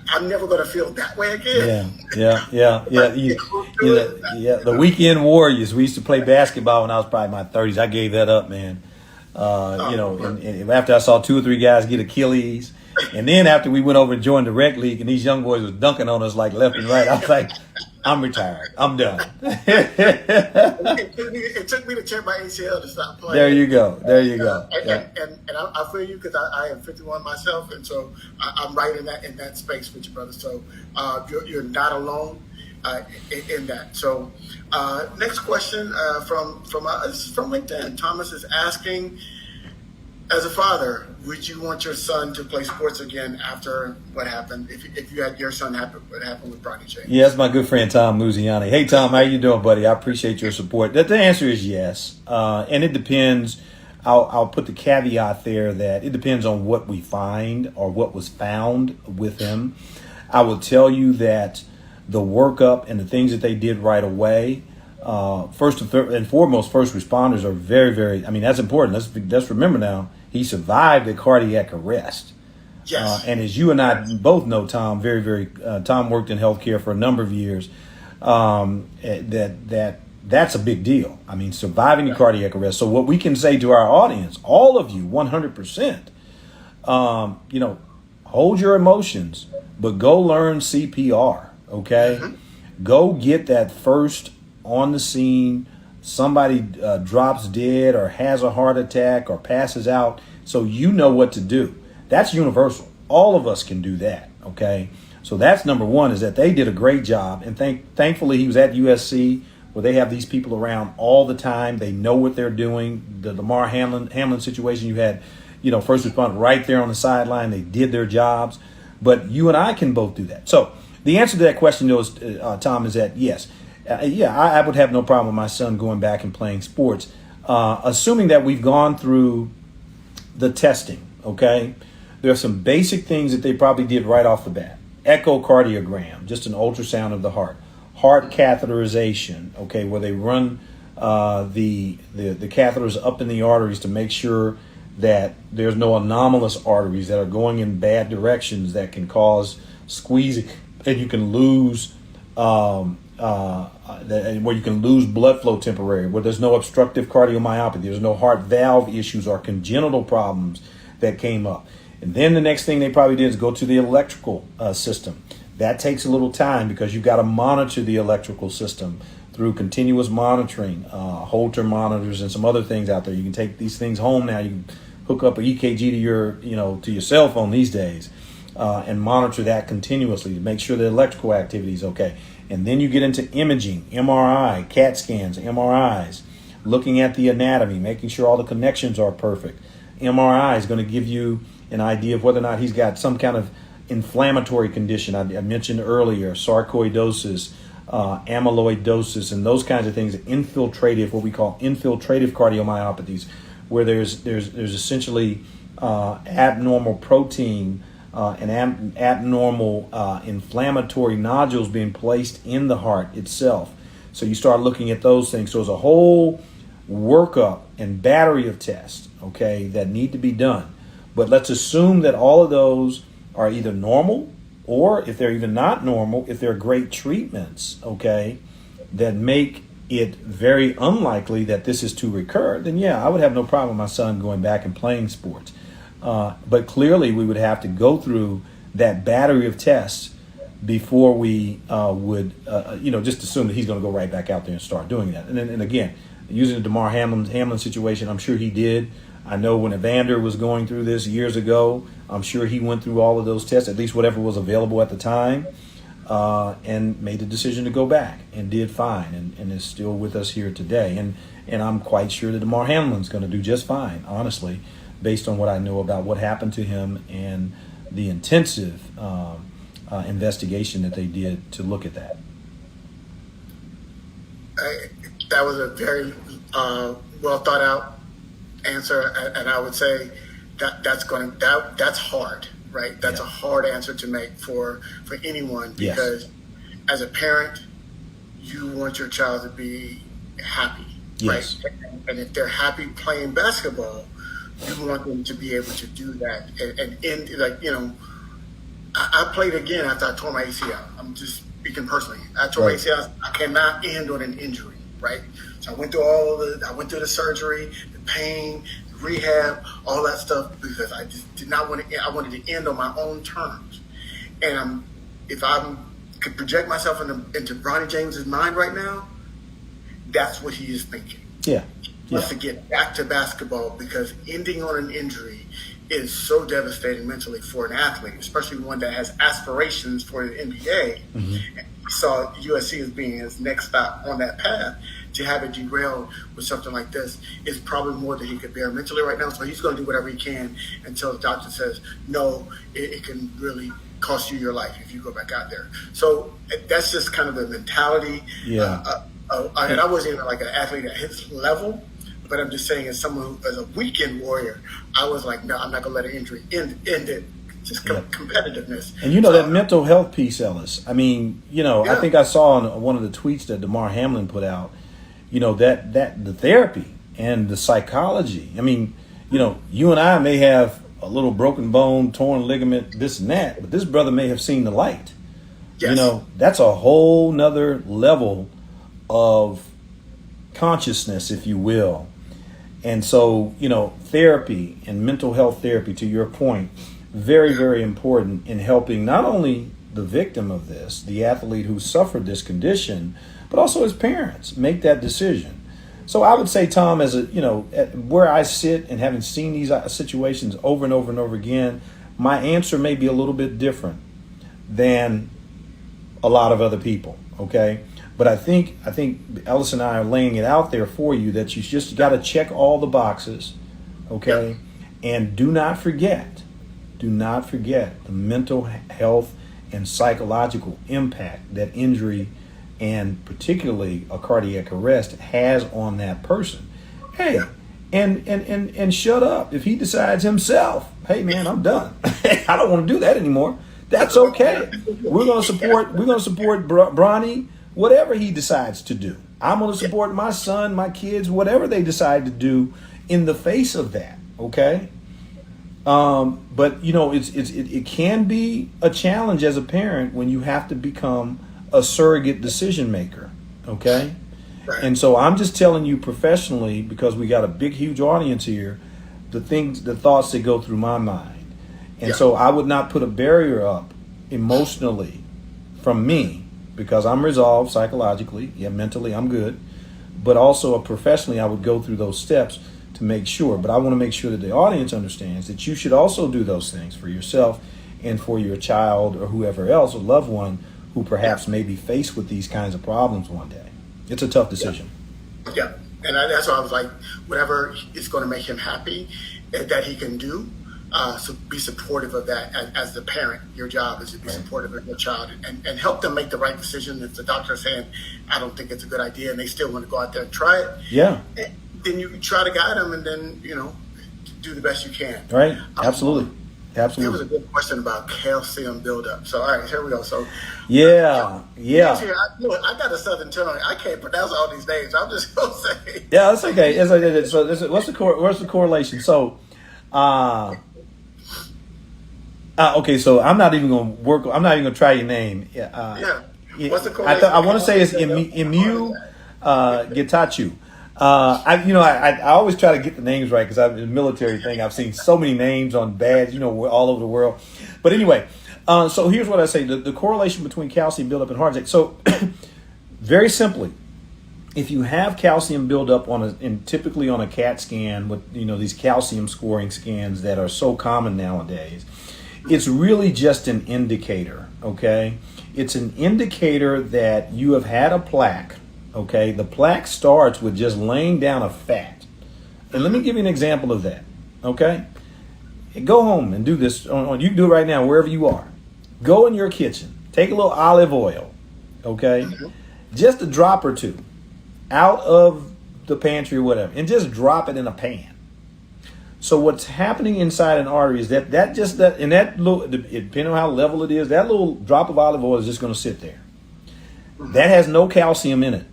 I'm never going to feel that way again. Yeah. The weekend warriors. We used to play basketball when I was probably in my 30s. I gave that up, man. And after I saw 2 or 3 guys get Achilles, and then after we went over and joined the rec league, and these young boys was dunking on us like left and right, I was like, I'm retired. I'm done. It took me to check my ACL to stop playing. There you go. And I feel you because I am 51 myself, and so I'm right in that space with you, brother. So you're not alone in that. So next question this is from LinkedIn. Thomas is asking, as a father, would you want your son to play sports again after what happened? If you had your son what happened with Bronny James? Yeah, that's my good friend Tom Muziani. Hey Tom, how you doing, buddy? I appreciate your support. The answer is yes, and it depends. I'll put the caveat there that it depends on what we find or what was found with him. I will tell you that the workup and the things that they did right away. First and foremost, first responders are very, very. I mean, that's important. Let's remember now. He survived a cardiac arrest. Yes. And as you and I both know, Tom, very, very. Tom worked in healthcare for a number of years. That's a big deal. I mean, surviving a cardiac arrest. So what we can say to our audience, all of you, 100%. Hold your emotions, but go learn CPR. Okay, go get that first on the scene. Somebody drops dead or has a heart attack or passes out, so you know what to do. That's universal. All of us can do that. Okay, so that's number one, is that they did a great job, and thankfully he was at USC where they have these people around all the time. They know what they're doing. The Damar Hamlin situation, you had first responder right there on the sideline. They did their jobs, but you and I can both do that. So the answer to that question, though, Tom, is that yes. I would have no problem with my son going back and playing sports, assuming that we've gone through the testing, okay? There are some basic things that they probably did right off the bat. Echocardiogram, just an ultrasound of the heart. Heart catheterization, okay, where they run the catheters up in the arteries to make sure that there's no anomalous arteries that are going in bad directions that can cause squeezing, and you can lose where you can lose blood flow temporarily, where there's no obstructive cardiomyopathy, there's no heart valve issues or congenital problems that came up. And then the next thing they probably did is go to the electrical system. That takes a little time because you've got to monitor the electrical system through continuous monitoring, Holter monitors and some other things out there. You can take these things home now. You can hook up an EKG to your cell phone these days and monitor that continuously to make sure the electrical activity is okay. And then you get into imaging, MRI, CAT scans, MRIs, looking at the anatomy, making sure all the connections are perfect. MRI is going to give you an idea of whether or not he's got some kind of inflammatory condition. I mentioned earlier, sarcoidosis, amyloidosis, and those kinds of things. What we call infiltrative cardiomyopathies, where there's essentially abnormal protein and abnormal inflammatory nodules being placed in the heart itself. So you start looking at those things. So there's a whole workup and battery of tests, okay, that need to be done. But let's assume that all of those are either normal, or if they're even not normal, if they're great treatments, okay, that make it very unlikely that this is to recur, then yeah, I would have no problem with my son going back and playing sports. But clearly we would have to go through that battery of tests before we would just assume that he's going to go right back out there and start doing that. And again, using the Damar Hamlin situation, I'm sure he did I know when Evander was going through this years ago, I'm sure he went through all of those tests, at least whatever was available at the time, and made the decision to go back and did fine, and is still with us here today. And I'm quite sure that Damar Hamlin's going to do just fine, honestly, based on what I know about what happened to him and the intensive investigation that they did to look at that. That was a very well thought out answer, and I would say that's hard, right? That's a hard answer to make for anyone, because as a parent, you want your child to be happy, right? And if they're happy playing basketball, you want them to be able to do that. And like, you know, I played again after I tore my ACL. I'm just speaking personally. I tore my ACL. I cannot end on an injury, right? So I went through the surgery, the pain, rehab, all that stuff, because I just did not want to. I wanted to end on my own terms. And if I could project myself into Bronny James's mind right now, that's what he is thinking. Yeah. He wants to get back to basketball, because ending on an injury is so devastating mentally for an athlete, especially one that has aspirations for the NBA. Mm-hmm. He saw USC as being his next stop on that path. To have it derailed with something like this is probably more than he could bear mentally right now. So he's going to do whatever he can until the doctor says, no, it can really cost you your life if you go back out there. So that's just kind of the mentality. Yeah. And I wasn't even like an athlete at his level, but I'm just saying, as someone who, as a weekend warrior, I was like, no, I'm not going to let an injury end it. Just competitiveness. And you know, that mental health piece, Ellis. I mean, you know, I think I saw on one of the tweets that Damar Hamlin put out, you know, that the therapy and the psychology. I mean, you know, you and I may have a little broken bone, torn ligament, this and that, but this brother may have seen the light. Yes. You know, that's a whole nother level of consciousness, if you will. And so, you know, therapy and mental health therapy, to your point, very, very important in helping not only the victim of this, the athlete who suffered this condition, but also his parents make that decision. So I would say, Tom, as a, you know, where I sit and having seen these situations over and over and over again, my answer may be a little bit different than a lot of other people. Okay. But I think Ellis and I are laying it out there for you that you just got to check all the boxes. Okay. And do not forget the mental health and psychological impact that injury and particularly a cardiac arrest has on that person. Hey, and shut up if he decides himself, hey man, I'm done. I don't want to do that anymore. That's okay. We're gonna support Bronny, whatever he decides to do. I'm gonna support my son, my kids, whatever they decide to do in the face of that. Okay. But you know, it can be a challenge as a parent when you have to become a surrogate decision maker. Okay. Right. And so I'm just telling you professionally, because we got a big, huge audience here, the thoughts that go through my mind. And so I would not put a barrier up emotionally from me, because I'm resolved psychologically. Yeah, mentally I'm good. But also professionally, I would go through those steps to make sure. But I want to make sure that the audience understands that you should also do those things for yourself and for your child or whoever else, a loved one who perhaps may be faced with these kinds of problems one day. It's a tough decision. Yeah. And that's why I was like, whatever is going to make him happy that he can do, so be supportive of that as the parent. Your job is to be supportive of your child and help them make the right decision. If the doctor is saying, I don't think it's a good idea, and they still want to go out there and try it, then you try to guide them, and then, you know, do the best you can. Right. Absolutely. Absolutely. There was a good question about calcium buildup. So, all right, here we go. So, I got a southern tongue. I can't pronounce all these names. I'm just going to say. Yeah, that's okay. So, what's the correlation? So, okay, so I'm not even going to try your name. What's the correlation? I want to say it's Emu Getachew. I always try to get the names right, because I'm a military thing. I've seen so many names on badge, all over the world. But anyway, so here's what I say: the correlation between calcium buildup and heart attack. So, very simply, if you have calcium buildup and typically on a CAT scan with these calcium scoring scans that are so common nowadays, it's really just an indicator. Okay, it's an indicator that you have had a plaque. Okay, the plaque starts with just laying down a fat, and let me give you an example of that. Okay, go home and do this. You can do it right now wherever you are. Go in your kitchen, take a little olive oil. Okay, just a drop or two out of the pantry or whatever, and just drop it in a pan. So what's happening inside an artery is that little, depending on how level it is, that little drop of olive oil is just going to sit there. That has no calcium in it,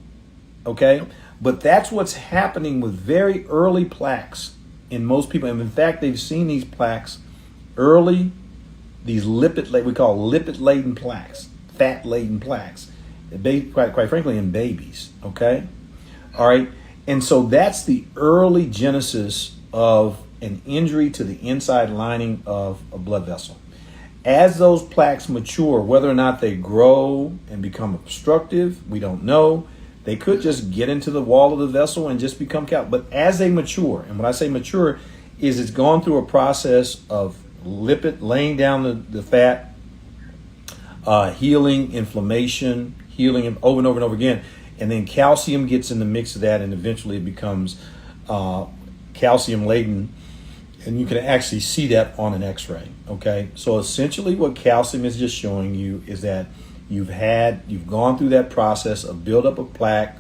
okay? But that's what's happening with very early plaques in most people. And in fact, they've seen these plaques early, these we call lipid-laden plaques, fat-laden plaques, quite frankly, in babies, okay? All right, and so that's the early genesis of an injury to the inside lining of a blood vessel. As those plaques mature, whether or not they grow and become obstructive, we don't know. They could just get into the wall of the vessel and just become But as they mature, and when I say mature, is it's gone through a process of laying down the fat, healing, inflammation, healing over and over and over again. And then calcium gets in the mix of that, and eventually it becomes calcium laden. And you can actually see that on an x-ray. Okay. So essentially what calcium is just showing you is that you've gone through that process of buildup of plaque,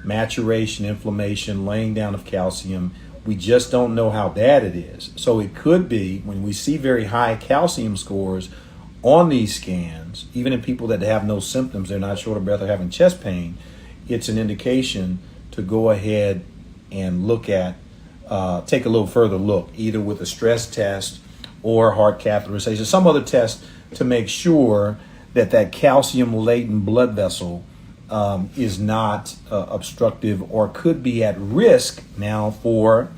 maturation, inflammation, laying down of calcium. We just don't know how bad it is. So it could be, when we see very high calcium scores on these scans, even in people that have no symptoms, they're not short of breath or having chest pain, it's an indication to go ahead and take a little further look, either with a stress test or heart catheterization, some other test to make sure that calcium-laden blood vessel is not obstructive or could be at risk now for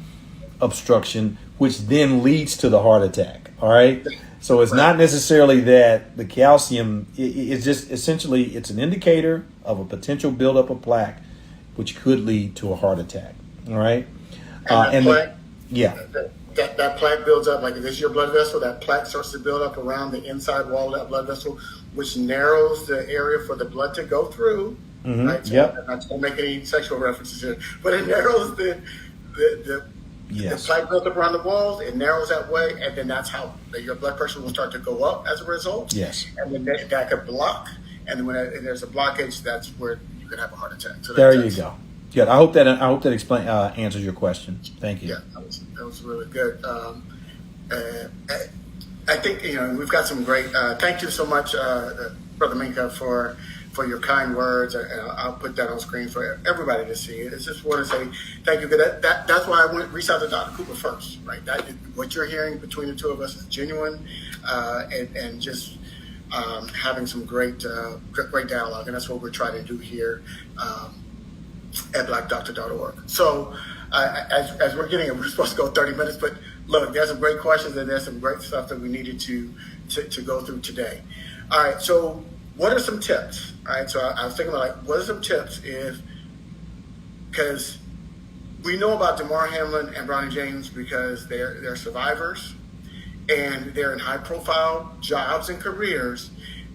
obstruction, which then leads to the heart attack. All right. So it's not necessarily that the calcium, it's just essentially it's an indicator of a potential buildup of plaque, which could lead to a heart attack. All right. And that plaque builds up, like if it's your blood vessel, that plaque starts to build up around the inside wall of that blood vessel, which narrows the area for the blood to go through. Mm-hmm. Right? So I'm not going to make any sexual references here, but it narrows the plaque built up around the walls. It narrows that way, and then that's how your blood pressure will start to go up as a result. Yes. And then that could block, and then when there's a blockage, that's where you could have a heart attack. So there you go. Good. I hope that answers your question. Thank you. Yeah, that was really good. I think we've got some great. Thank you so much, Brother Minka, for your kind words. I'll put that on screen for everybody to see. I just want to say thank you. That's why I reached out to Dr. Cooper first. Right. What you're hearing between the two of us is genuine, and just having some great dialogue, and that's what we're trying to do here. At blackdoctor.org. So as we're we're supposed to go 30 minutes, but look, there's some great questions and there's some great stuff that we needed to go through today. All right, so what are some tips? All right, so I was thinking about what are some tips because we know about Damar Hamlin and Bronny James because they're survivors and they're in high profile jobs and careers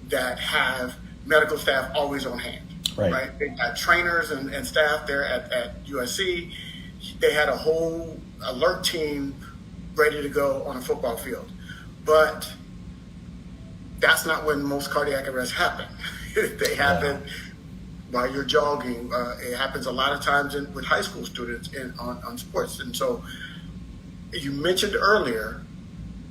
that have medical staff always on hand. Right. They had trainers and staff there at USC. They had a whole alert team ready to go on a football field. But that's not when most cardiac arrests happen. They happen while you're jogging. It happens a lot of times with high school students on sports. And so you mentioned earlier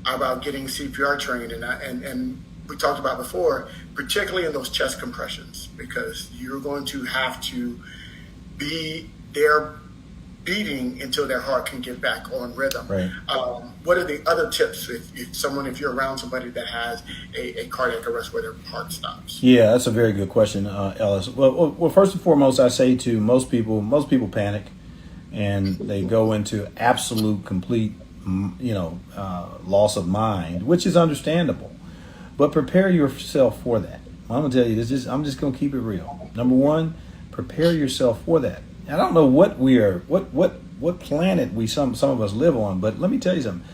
about getting CPR trained, and we talked about before, particularly in those chest compressions, because you're going to have to be there beating until their heart can get back on rhythm. Right. What are the other tips if you're around somebody that has a cardiac arrest where their heart stops? Yeah, that's a very good question, Ellis. Well, first and foremost, I say to most people panic and they go into absolute, complete, loss of mind, which is understandable. But prepare yourself for that. I'm gonna tell you this. I'm just gonna keep it real. Number one, prepare yourself for that. I don't know what what planet some of us live on, but let me tell you something.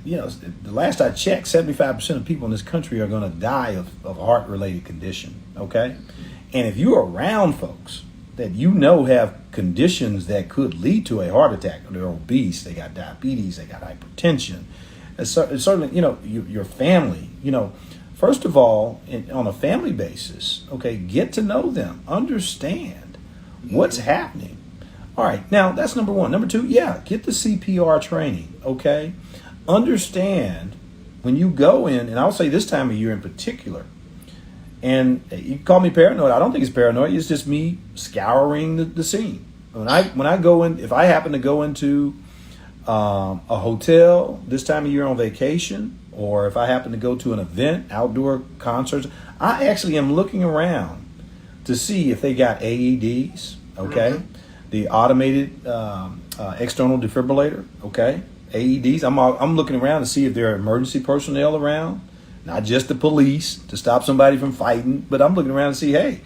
You know, the last I checked, 75% of people in this country are going to die of a heart-related condition. Okay, and if you're around folks that you know have conditions that could lead to a heart attack, they're obese, they got diabetes, they got hypertension, and certainly, you know, your family, you know, first of all, on a family basis, okay, get to know them, understand what's happening. All right, now that's number one. Number two, yeah, get the CPR training, okay? Understand when you go in, and I'll say this time of year in particular, and you call me paranoid. I don't think it's paranoid. It's just me scouring the scene. When I go in, if I happen to go into a hotel this time of year on vacation, or if I happen to go to an event, outdoor concerts, I actually am looking around to see if they got AEDs, okay? The automated external defibrillator, okay? AEDs. I'm looking around to see if there are emergency personnel around, not just the police to stop somebody from fighting, but I'm looking around to see, hey,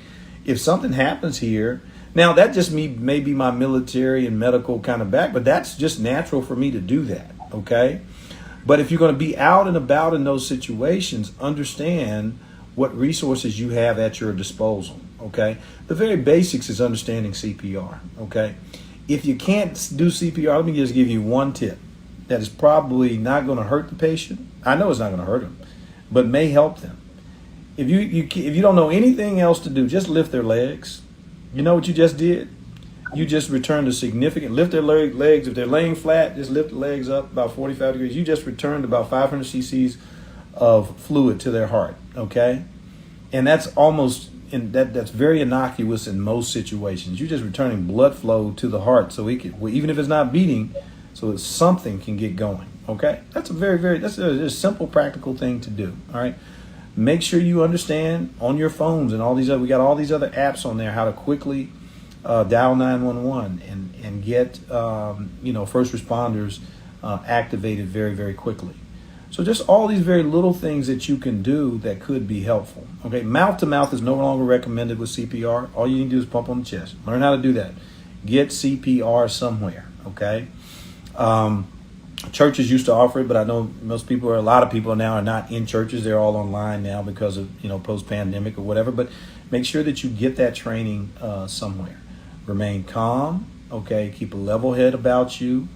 if something happens here. Now that just may be my military and medical kind of back, but that's just natural for me to do that, okay? But if you're going to be out and about in those situations, understand what resources you have at your disposal, okay? The very basics is understanding CPR, okay? If you can't do CPR, let me just give you one tip that is probably not going to hurt the patient. I know it's not going to hurt them, but may help them. If you don't know anything else to do, just lift their legs. You know what you just did? You just returned a significant, lift their legs. If they're laying flat, just lift the legs up about 45 degrees. You just returned about 500 cc's of fluid to their heart, okay? And that's that's very innocuous in most situations. You're just returning blood flow to the heart so even if it's not beating, so that something can get going, okay? That's that's a simple, practical thing to do, all right? Make sure you understand on your phones and we got all these other apps on there how to quickly dial 911 and get first responders activated very, very quickly. So just all these very little things that you can do that could be helpful. Okay, mouth to mouth is no longer recommended with CPR. All you need to do is pump on the chest. Learn how to do that. Get CPR somewhere. Okay. Churches used to offer it, but I know a lot of people now are not in churches. They're all online now because of post-pandemic or whatever. But make sure that you get that training somewhere. Remain calm. Okay, keep a level head about you,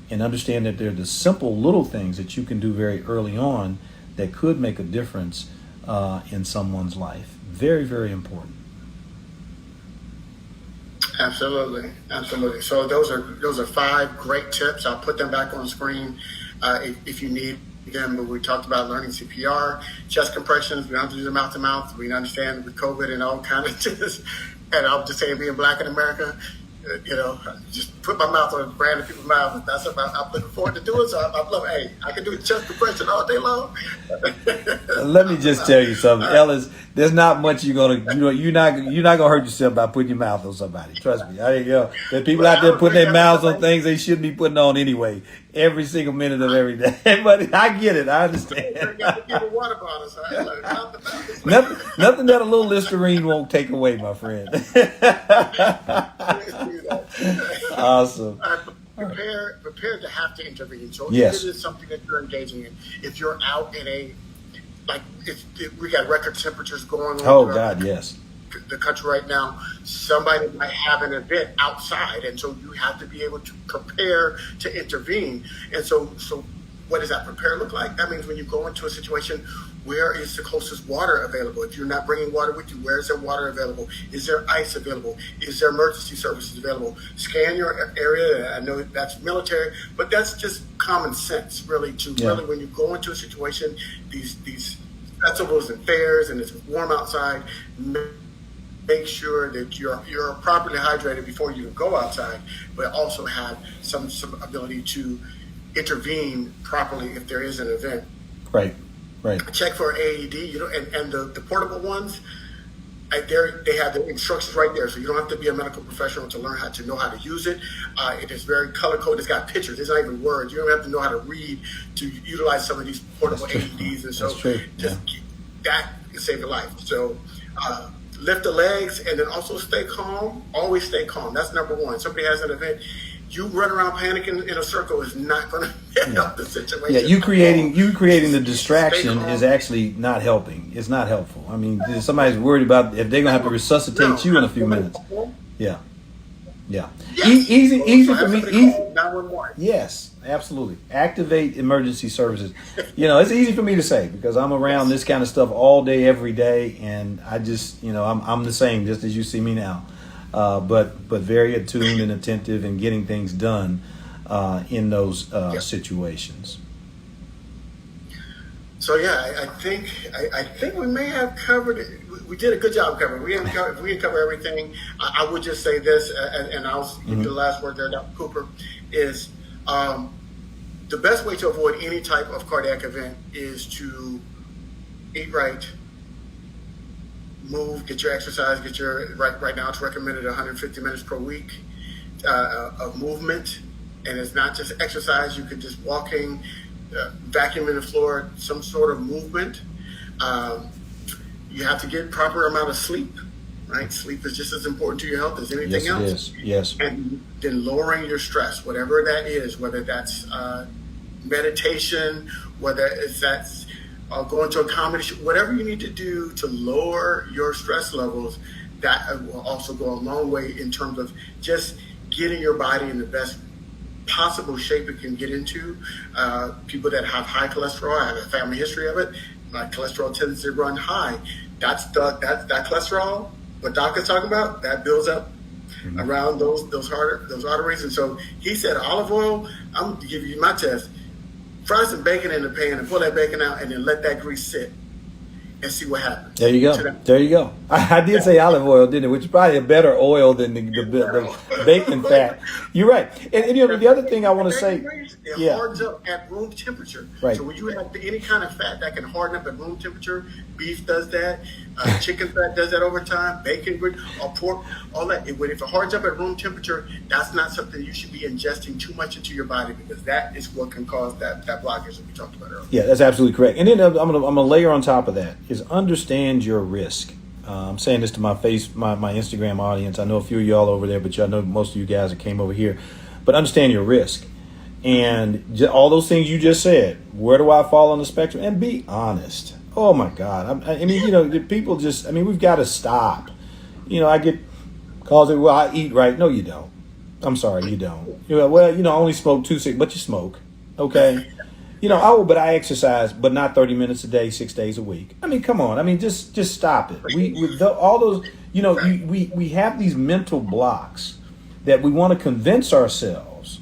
and understand that there are the simple little things that you can do very early on that could make a difference in someone's life. Very, very important. Absolutely. So those are 5 great tips. I'll put them back on the screen if you need them. But we talked about learning CPR, chest compressions. We don't have to do the mouth to mouth. We understand with COVID and all kind of just. And I'll just say, being black in America, just put my mouth on random people's mouth. That's what I'm looking forward to doing. So I love, hey, I can do a chest compression all day long. Let me just tell you something, Ellis. There's not much you're not gonna hurt yourself by putting your mouth on somebody. Trust me. There's people out there putting their mouths on things they shouldn't be putting on anyway, every single minute of every day. But I get it. I understand. Nothing that a little Listerine won't take away, my friend. Awesome. Prepare to have to intervene. So yes. If it is something that you're engaging in, if you're out in we got record temperatures going on. Oh God, yes. The country right now, somebody might have an event outside, and so you have to be able to prepare to intervene. And so what does that prepare look like? That means when you go into a situation, where is the closest water available? If you're not bringing water with you, where is there water available? Is there ice available? Is there emergency services available? Scan your area. I know that's military, but that's just common sense, really, really when you go into a situation, these festivals and fairs, and it's warm outside, make sure that you're properly hydrated before you go outside, but also have some ability to intervene properly if there is an event. Right. Check for AED, and the portable ones, they have the instructions right there, so you don't have to be a medical professional to learn how to use it. It is very color coded. It's got pictures. It's not even words. You don't have to know how to read to utilize some of these portable AEDs, and so that can save your life. So lift the legs, and then also stay calm. Always stay calm. That's number one. Somebody has an event. You run around panicking in a circle is not going to help the situation. Yeah, you creating the distraction is actually not helping. It's not helpful. I mean, somebody's worried about if they're going to have to resuscitate you in a few minutes. Yeah. Yeah. Yes. Easy for me. Easy. 911. Yes, absolutely. Activate emergency services. It's easy for me to say because I'm around this kind of stuff all day, every day, and I just, I'm the same, just as you see me now. But very attuned and attentive and getting things done in those situations. So yeah, I think we may have covered it. We did a good job covering. We didn't cover everything. I would just say this, and I'll give you the last word there, Dr. Cooper, is the best way to avoid any type of cardiac event is to eat right, move, get your exercise, right now it's recommended 150 minutes per week of movement, and it's not just exercise. You could just walking, vacuuming the floor, some sort of movement. You have to get proper amount of sleep, right? Sleep is just as important to your health as anything else. Yes, it is. Yes. And then lowering your stress, whatever that is, whether that's meditation, whether that's going to a comedy show, whatever you need to do to lower your stress levels, that will also go a long way in terms of just getting your body in the best possible shape it can get into. People that have high cholesterol, I have a family history of it. My cholesterol tends to run high. That cholesterol, what Doc is talking about, that builds up around those arteries. And so he said, olive oil, I'm going to give you my test. Fry some bacon in the pan and pull that bacon out and then let that grease sit and see what happens. There you go. There you go. I did say olive oil, didn't it? Which is probably a better oil than the bacon fat. You're right. And the other thing I want to say, it hardens up at room temperature. Right. So when you have any kind of fat that can harden up at room temperature, beef does that, chicken fat does that over time, bacon, or pork, all that. If it hardens up at room temperature, that's not something you should be ingesting too much into your body because that is what can cause that blockage that we talked about earlier. Yeah, that's absolutely correct. And then I'm gonna layer on top of that is understand your risk. I'm saying this to my Instagram audience. I know a few of y'all over there, but I know most of you guys that came over here. But understand your risk. And all those things you just said, where do I fall on the spectrum? And be honest. Oh, my God. I mean, people just, we've got to stop. I get calls that, well, I eat right. No, you don't. I'm sorry, you don't. I only smoke 2 cigarettes, but you smoke. Okay. But I exercise, but not 30 minutes a day, 6 days a week. Come on. Just stop it. All those, we have these mental blocks that we want to convince ourselves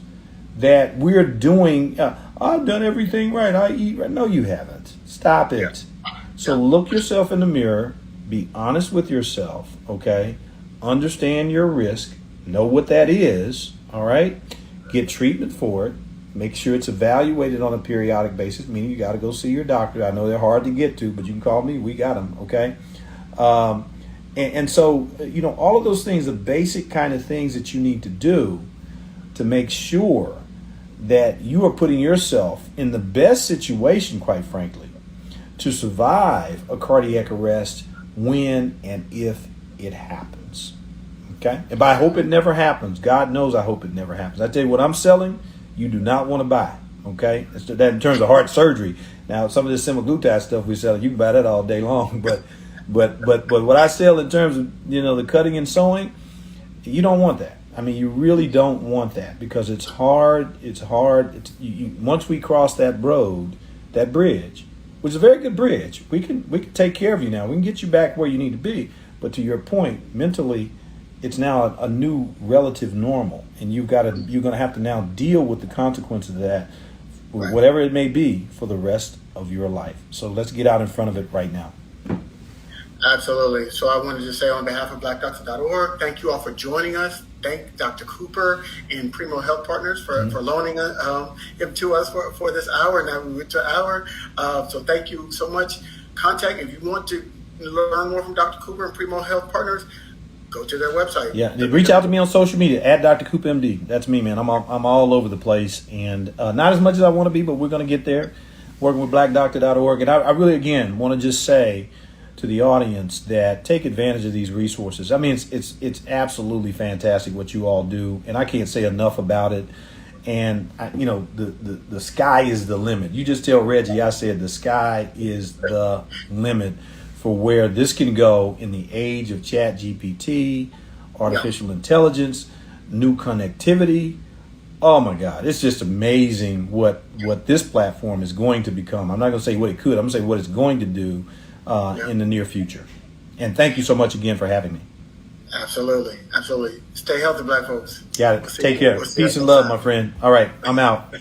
that we're doing, I've done everything right. I eat right. No, you haven't. Stop it. Yeah. So look yourself in the mirror, be honest with yourself, okay? Understand your risk, know what that is, all right? Get treatment for it. Make sure it's evaluated on a periodic basis, meaning you got to go see your doctor. I know they're hard to get to, but you can call me. We got them, okay? And so, all of those things, the basic kind of things that you need to do to make sure that you are putting yourself in the best situation, quite frankly, to survive a cardiac arrest when and if it happens, okay? And I hope it never happens. God knows I hope it never happens. I tell you what I'm selling, you do not want to buy, okay? That in terms of heart surgery. Now, some of this semaglutide stuff we're selling, you can buy that all day long. But what I sell in terms of, the cutting and sewing, you don't want that. You really don't want that because it's hard. It's hard. Once we cross that road, that bridge, which is a very good bridge, we can take care of you now. We can get you back where you need to be. But to your point, mentally, it's now a new relative normal, and you're going to have to now deal with the consequences of that, whatever it may be, for the rest of your life. So let's get out in front of it right now. Absolutely. So I wanted to say on behalf of blackdoctor.org, thank you all for joining us. Thank Dr. Cooper and Primo Health Partners for loaning him to us for this hour. Now we went to an hour. So thank you so much. Contact, if you want to learn more from Dr. Cooper and Primo Health Partners, go to their website. Yeah, reach out to me on social media at Dr. Cooper MD. That's me, man. I'm all over the place, and not as much as I want to be, but we're going to get there. Working with blackdoctor.org, and I really, again, want to just say to the audience that take advantage of these resources. I mean, it's absolutely fantastic what you all do, and I can't say enough about it. And the sky is the limit. You just tell Reggie I said the sky is the limit for where this can go in the age of Chat GPT, artificial intelligence, new connectivity. Oh my God, it's just amazing what this platform is going to become. I'm not going to say what it could. I'm going to say what it's going to do in the near future. And thank you so much again for having me. Absolutely. Absolutely. Stay healthy, Black folks. Got it. Take care. Peace and love, my friend. All right, I'm out.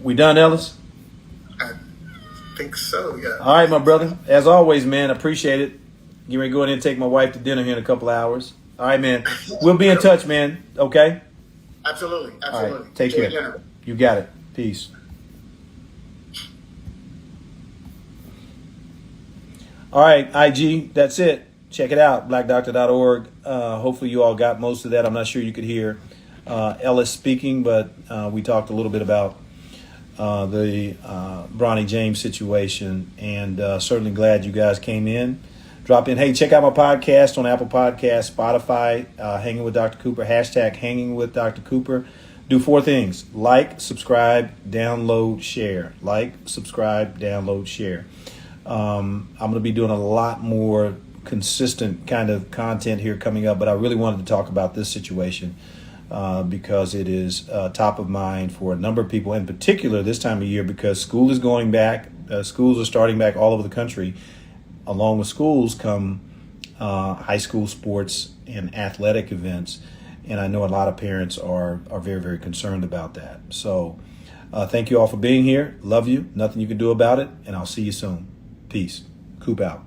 We done, Ellis? I think so, yeah. All right, my brother. As always, man, appreciate it. Get ready to go in and take my wife to dinner here in a couple of hours. All right, man. We'll be in touch, man. Okay? Absolutely. All right. Take care. Dinner. You got it. Peace. All right, IG, that's it. Check it out, blackdoctor.org. Hopefully you all got most of that. I'm not sure you could hear Ellis speaking, but we talked a little bit about the Bronny James situation, and certainly glad you guys came in. Drop in. Hey, check out my podcast on Apple Podcasts, Spotify, Hanging with Dr. Cooper, hashtag Hanging with Dr. Cooper. Do 4 things: like, subscribe, download, share. Like, subscribe, download, share. I'm going to be doing a lot more consistent kind of content here coming up, but I really wanted to talk about this situation because it is top of mind for a number of people, in particular this time of year, because school is going back. Schools are starting back all over the country. Along with schools come high school sports and athletic events, and I know a lot of parents are very, very concerned about that. So thank you all for being here. Love you. Nothing you can do about it, and I'll see you soon. Peace. Coop out.